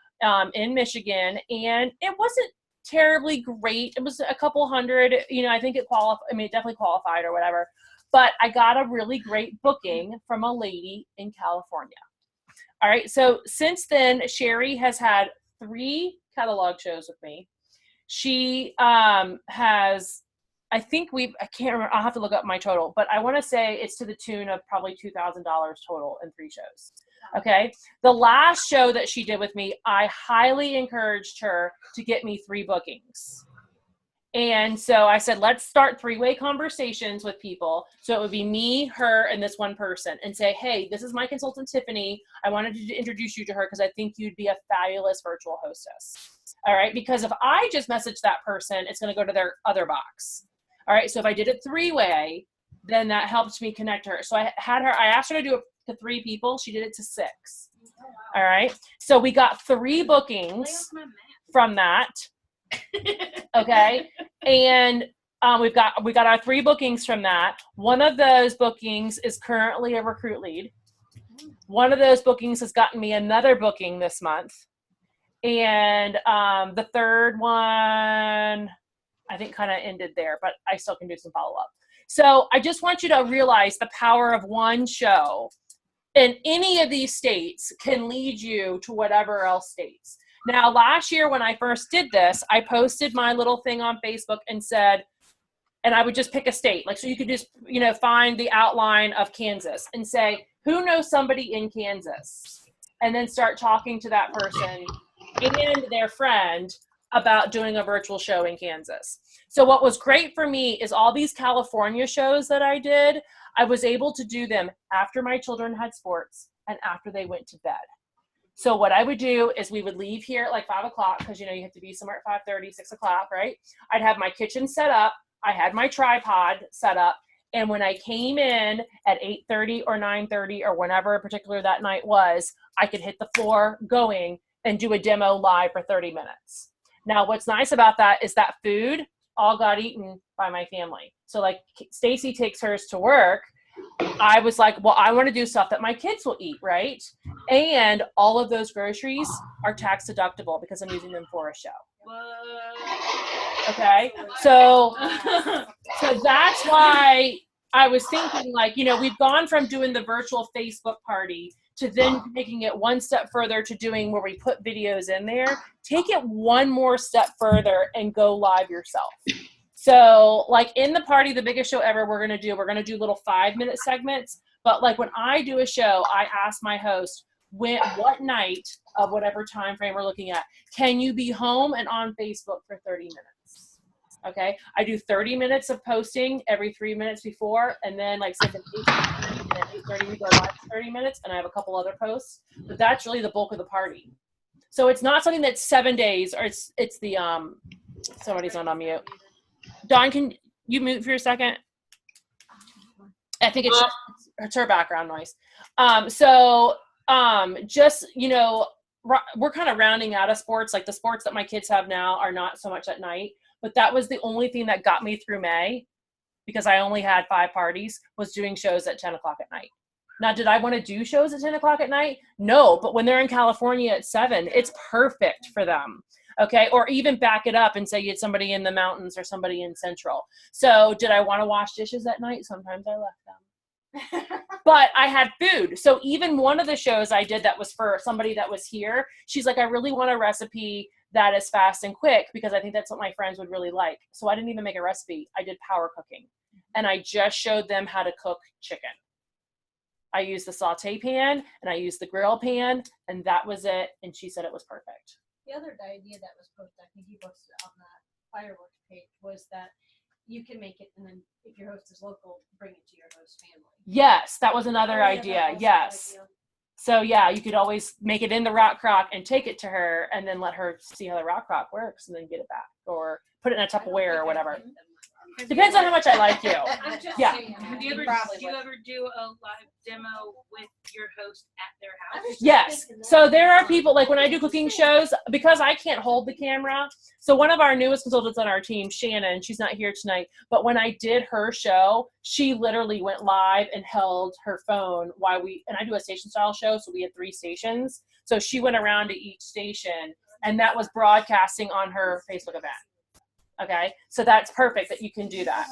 in Michigan, and it wasn't terribly great. It was a couple hundred, I think it definitely qualified or whatever. But I got a really great booking from a lady in California. All right. So since then, Sherry has had 3 catalog shows with me. She has, I think I can't remember. I'll have to look up my total, but I want to say it's to the tune of probably $2,000 total in 3 shows. Okay. The last show that she did with me, I highly encouraged her to get me 3 bookings. And so I said, let's start 3-way conversations with people. So it would be me, her, and this one person, and say, hey, this is my consultant, Tiffany. I wanted to introduce you to her because I think you'd be a fabulous virtual hostess. All right. Because if I just message that person, it's going to go to their other box. All right. So if I did it 3-way, then that helped me connect her. So I asked her to do it to 3 people. She did it to 6. All right. So we got 3 bookings from that. Okay. And we got our 3 bookings from that. One of those bookings is currently a recruit lead. One of those bookings has gotten me another booking this month. And the third one, I think, kind of ended there, but I still can do some follow-up. So I just want you to realize the power of one show in any of these states can lead you to whatever else states. Now, last year when I first did this, I posted my little thing on Facebook and said, and I would just pick a state. Like, so you could just, find the outline of Kansas and say, who knows somebody in Kansas? And then start talking to that person and their friend about doing a virtual show in Kansas. So what was great for me is all these California shows that I did, I was able to do them after my children had sports and after they went to bed. So what I would do is we would leave here at like 5 o'clock because, you have to be somewhere at 5:30, 6 o'clock, right? I'd have my kitchen set up. I had my tripod set up. And when I came in at 8:30 or 9:30 or whenever particular that night was, I could hit the floor going and do a demo live for 30 minutes. Now, what's nice about that is that food all got eaten by my family. So like Stacy takes hers to work. I was like, well, I want to do stuff that my kids will eat, right? And all of those groceries are tax deductible because I'm using them for a show. Okay. So that's why I was thinking, like, we've gone from doing the virtual Facebook party to then taking it one step further to doing where we put videos in there. Take it one more step further and go live yourself. So like in the party, the biggest show ever, we're going to do little 5-minute segments. But like when I do a show, I ask my host, what night of whatever time frame we're looking at, can you be home and on Facebook for 30 minutes? Okay. I do 30 minutes of posting every 3 minutes before. And then like say 8:30 and at 8:30 we go live for 30 minutes. And I have a couple other posts, but that's really the bulk of the party. So it's not something that's 7 days or it's the, somebody's on mute. Dawn, can you mute for a second? I think it's her background noise. Just, we're kind of rounding out of sports. Like the sports that my kids have now are not so much at night, but that was the only thing that got me through May because I only had 5 parties was doing shows at 10 o'clock at night. Now, did I want to do shows at 10 o'clock at night? No, but when they're in California at 7, it's perfect for them. Okay. Or even back it up and say you had somebody in the mountains or somebody in Central. So did I want to wash dishes at night? Sometimes I left them. But I had food. So even one of the shows I did that was for somebody that was here, she's like, I really want a recipe that is fast and quick because I think that's what my friends would really like. So I didn't even make a recipe. I did power cooking. And I just showed them how to cook chicken. I used the saute pan and I used the grill pan and that was it. And she said it was perfect. The other idea that was posted, I think you posted it on that fireworks page, was that you can make it, and then if your host is local, bring it to your host family. Yes, that was another idea. Yes. So yeah, you could always make it in the rock crock and take it to her, and then let her see how the rock crock works, and then get it back, or put it in a Tupperware or whatever. Depends on how much I like you. Yeah. Do you ever do a live demo with your host at their house? Yes. So there are people, like when I do cooking shows, because I can't hold the camera. So one of our newest consultants on our team, Shannon, she's not here tonight, but when I did her show, she literally went live and held her phone while and I do a station style show. So we had 3 stations. So she went around to each station and that was broadcasting on her Facebook event. Okay, so that's perfect that you can do that.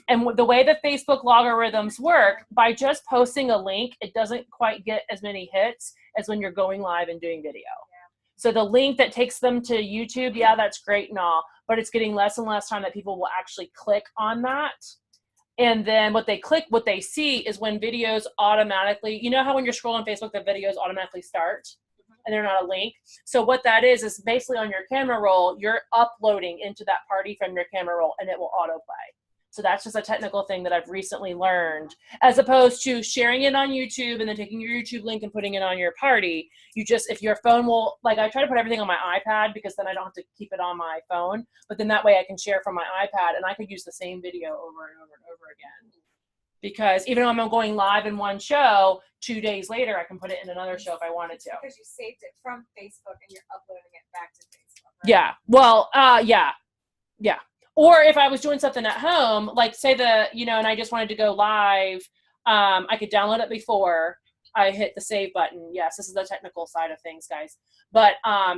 And the way that Facebook logarithms work, by just posting a link, it doesn't quite get as many hits as when you're going live and doing video. So the link that takes them to YouTube, yeah, that's great and all, but it's getting less and less time that people will actually click on that. And then what they see is when videos automatically, you know how when you're scrolling Facebook, the videos automatically start? And they're not a link. So what that is basically on your camera roll, you're uploading into that party from your camera roll and it will autoplay. So that's just a technical thing that I've recently learned, as opposed to sharing it on YouTube and then taking your YouTube link and putting it on your party. You just, if your phone will, like I try to put everything on my iPad because then I don't have to keep it on my phone, but then that way I can share from my iPad and I could use the same video over and over and over again. Because even though I'm going live in one show, 2 days later, I can put it in another show if I wanted to. Because you saved it from Facebook and you're uploading it back to Facebook. Right? Yeah. Well, yeah. Or if I was doing something at home, like say and I just wanted to go live, I could download it before I hit the save button. Yes, this is the technical side of things, guys. But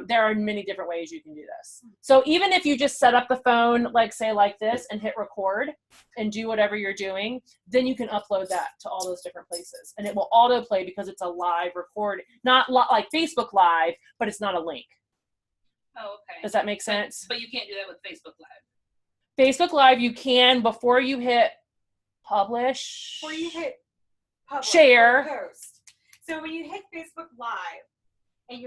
there are many different ways you can do this. So even if you just set up the phone, like say like this and hit record and do whatever you're doing, then you can upload that to all those different places. And it will autoplay because it's a live record, not like Facebook Live, but it's not a link. Oh, okay. Does that make sense? But you can't do that with Facebook Live. Facebook Live, you can before you hit publish. Before you hit publish, share. Post. So when you hit Facebook Live and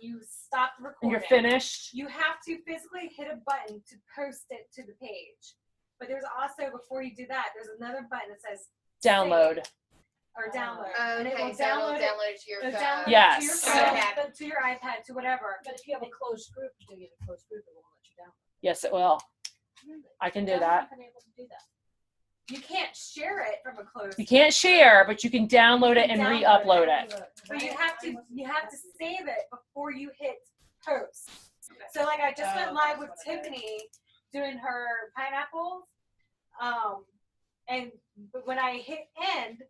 you stop recording, And you're finished. you have to physically hit a button to post it to the page. But there's also, before you do that, there's another button that says Download. save or download. Okay, And it will so it'll download it to your it'll phone. download Yes. it to your phone, to your iPad, to whatever. But if you have a closed group, do you have a closed group, it won't let you down. Yes, it will. I can do that. Been able to do that. You can't share it from a closed. You can't share, but you can download it and re-upload it. But you have to save it before you hit post. So like I just went live with Tiffany doing her pineapples, and when I hit end,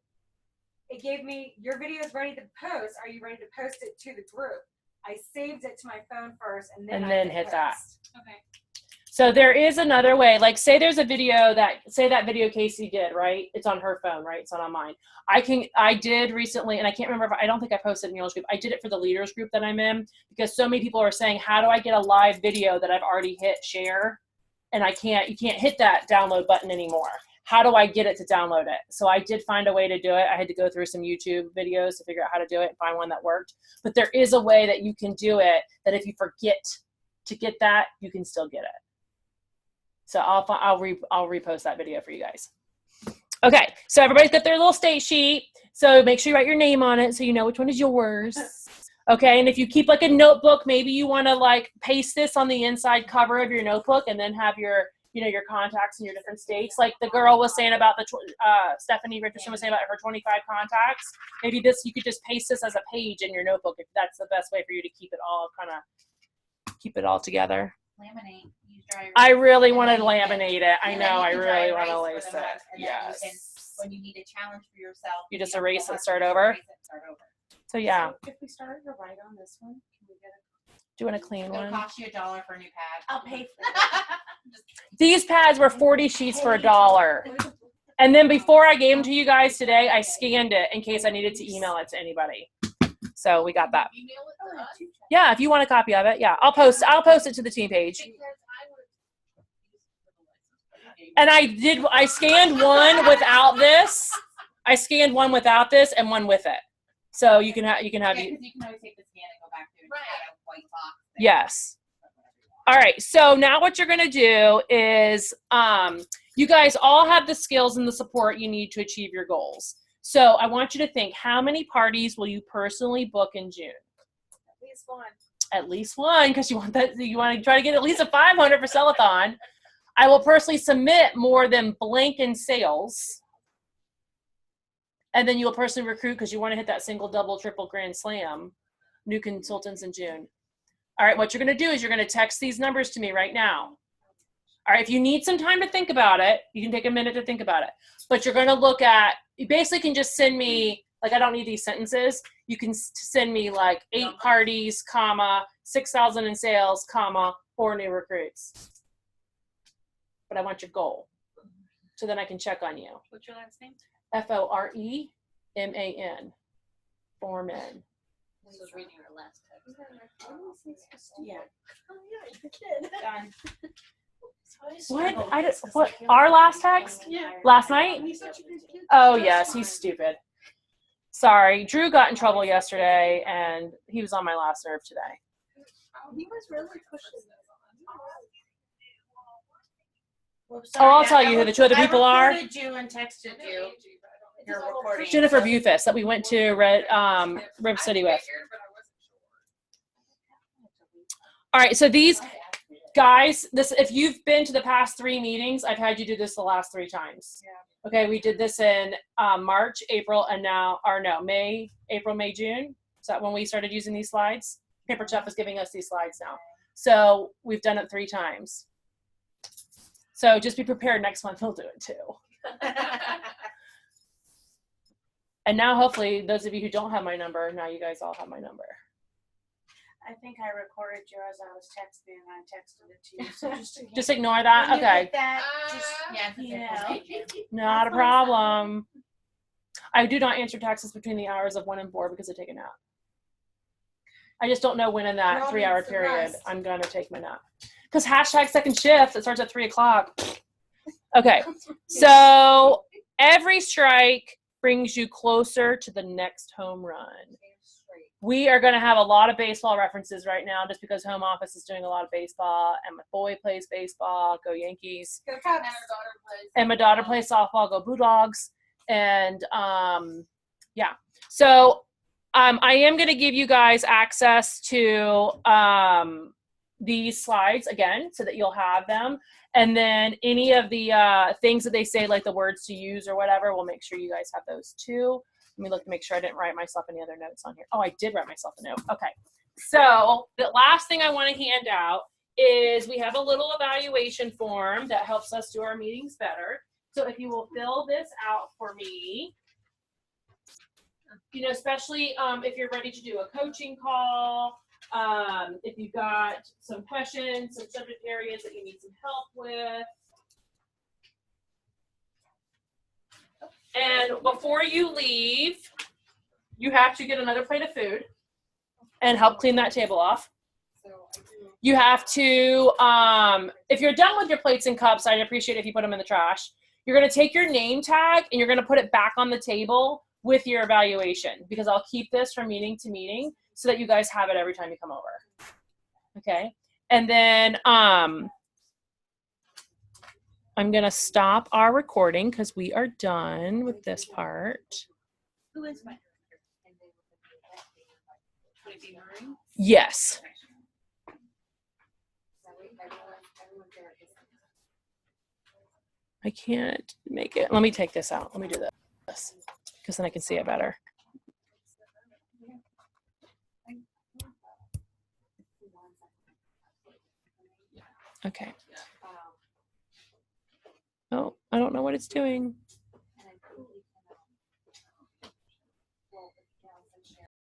it gave me your video is ready to post. Are you ready to post it to the group? I saved it to my phone first, and then hit that. Okay. So there is another way, like say there's a video that video Casey did, right? It's on her phone, right? It's not on mine. I did recently, and I can't remember I don't think I posted in the group. I did it for the leaders group that I'm in because so many people are saying, how do I get a live video that I've already hit share? And you can't hit that download button anymore. How do I get it to download it? So I did find a way to do it. I had to go through some YouTube videos to figure out how to do it and find one that worked. But there is a way that you can do it that if you forget to get that, you can still get it. So I'll repost that video for you guys. Okay, so everybody's got their little state sheet. So make sure you write your name on it so you know which one is yours. Okay, and if you keep like a notebook, maybe you want to like paste this on the inside cover of your notebook and then have your your contacts in your different states. Like the girl was saying about Stephanie Richardson was saying about her 25 contacts. Maybe you could just paste this as a page in your notebook if that's the best way for you to keep it all together. Laminate. Use dry erase. I really want to laminate it. I know. I really want to lace it. Yes. When you need a challenge for yourself, You just erase it, start over. So yeah. So if we started to write on this one, can we get Do you want a clean It'll one? cost you $1 for a new pad. I'll pay for that. These pads were 40 sheets for $1. And then before I gave them to you guys today, I scanned it in case I needed to email it to anybody. So we got that. Yeah, if you want a copy of it, yeah, I'll post it to the team page. And I scanned one without this. I scanned one without this and one with it. So you can have You can always take the scan and go back to it. A white box. Yes. All right. So now what you're going to do is you guys all have the skills and the support you need to achieve your goals. So I want you to think, how many parties will you personally book in June? At least one. At least one, because you want to try to get at least a 500 for Sellathon. I will personally submit more than blank in sales. And then you'll personally recruit because you want to hit that single, double, triple, grand slam. New consultants in June. All right, what you're going to do is you're going to text these numbers to me right now. All right, if you need some time to think about it, you can take a minute to think about it. But you're going to look at, you basically can just send me, like I don't need these sentences. You can send me like 8 parties, comma, 6,000 in sales, comma, 4 new recruits. but I want your goal. So then I can check on you. What's your last name? Foreman. Foreman. This was reading her last text. Yeah. Oh yeah, you did. Done. What? Our last text? Yeah. Last night? He's such a good kid. Oh, yes, he's stupid. Sorry. Drew got in trouble yesterday, and he was on my last nerve today. He was really pushing. Well, Oh, I'll sorry, tell you who the two other people I are. recorded you and texted you. Your recording. Jennifer Bufus that we went to Rib City with. All right, so these guys, this, if you've been to the past 3 meetings, I've had you do this the last 3 times. Yeah. Okay, we did this in March, April, and now, or no, May, April, May, June. Is that when we started using these slides? Paper Chef is giving us these slides now. So we've done it 3 times. So just be prepared, next month we'll do it too. And now hopefully those of you who don't have my number, now you guys all have my number. I think I recorded you as I was texting and I texted it to you. So Just ignore that? when you Okay. get that, just, Not a problem. I do not answer texts between the hours of 1 and 4 because I take a nap. I just don't know when in that 3-hour period I'm going to take my nap. Because hashtag second shift, it starts at 3 o'clock. Okay, so every strike brings you closer to the next home run. We are going to have a lot of baseball references right now just because home office is doing a lot of baseball, and my boy plays baseball, go Yankees. Go Cubs. And my daughter plays softball, go Bulldogs. And yeah, so I am going to give you guys access to these slides again so that you'll have them. And then any of the things that they say, like the words to use or whatever, we'll make sure you guys have those too. Let me look to make sure I didn't write myself any other notes on here. Oh, I did write myself a note. Okay. So the last thing I want to hand out is we have a little evaluation form that helps us do our meetings better. So if you will fill this out for me, you know, especially if you're ready to do a coaching call, if you've got some questions, some subject areas that you need some help with. And before you leave, you have to get another plate of food and help clean that table off. You have to, if you're done with your plates and cups, I'd appreciate it if you put them in the trash. You're going to take your name tag and you're going to put it back on the table with your evaluation, because I'll keep this from meeting to meeting so that you guys have it every time you come over. Okay. And then I'm going to stop our recording because we are done with this part. Who is my? Yes. I can't make it. Let me take this out. Let me do this because then I can see it better. Okay. Oh, I don't know what it's doing.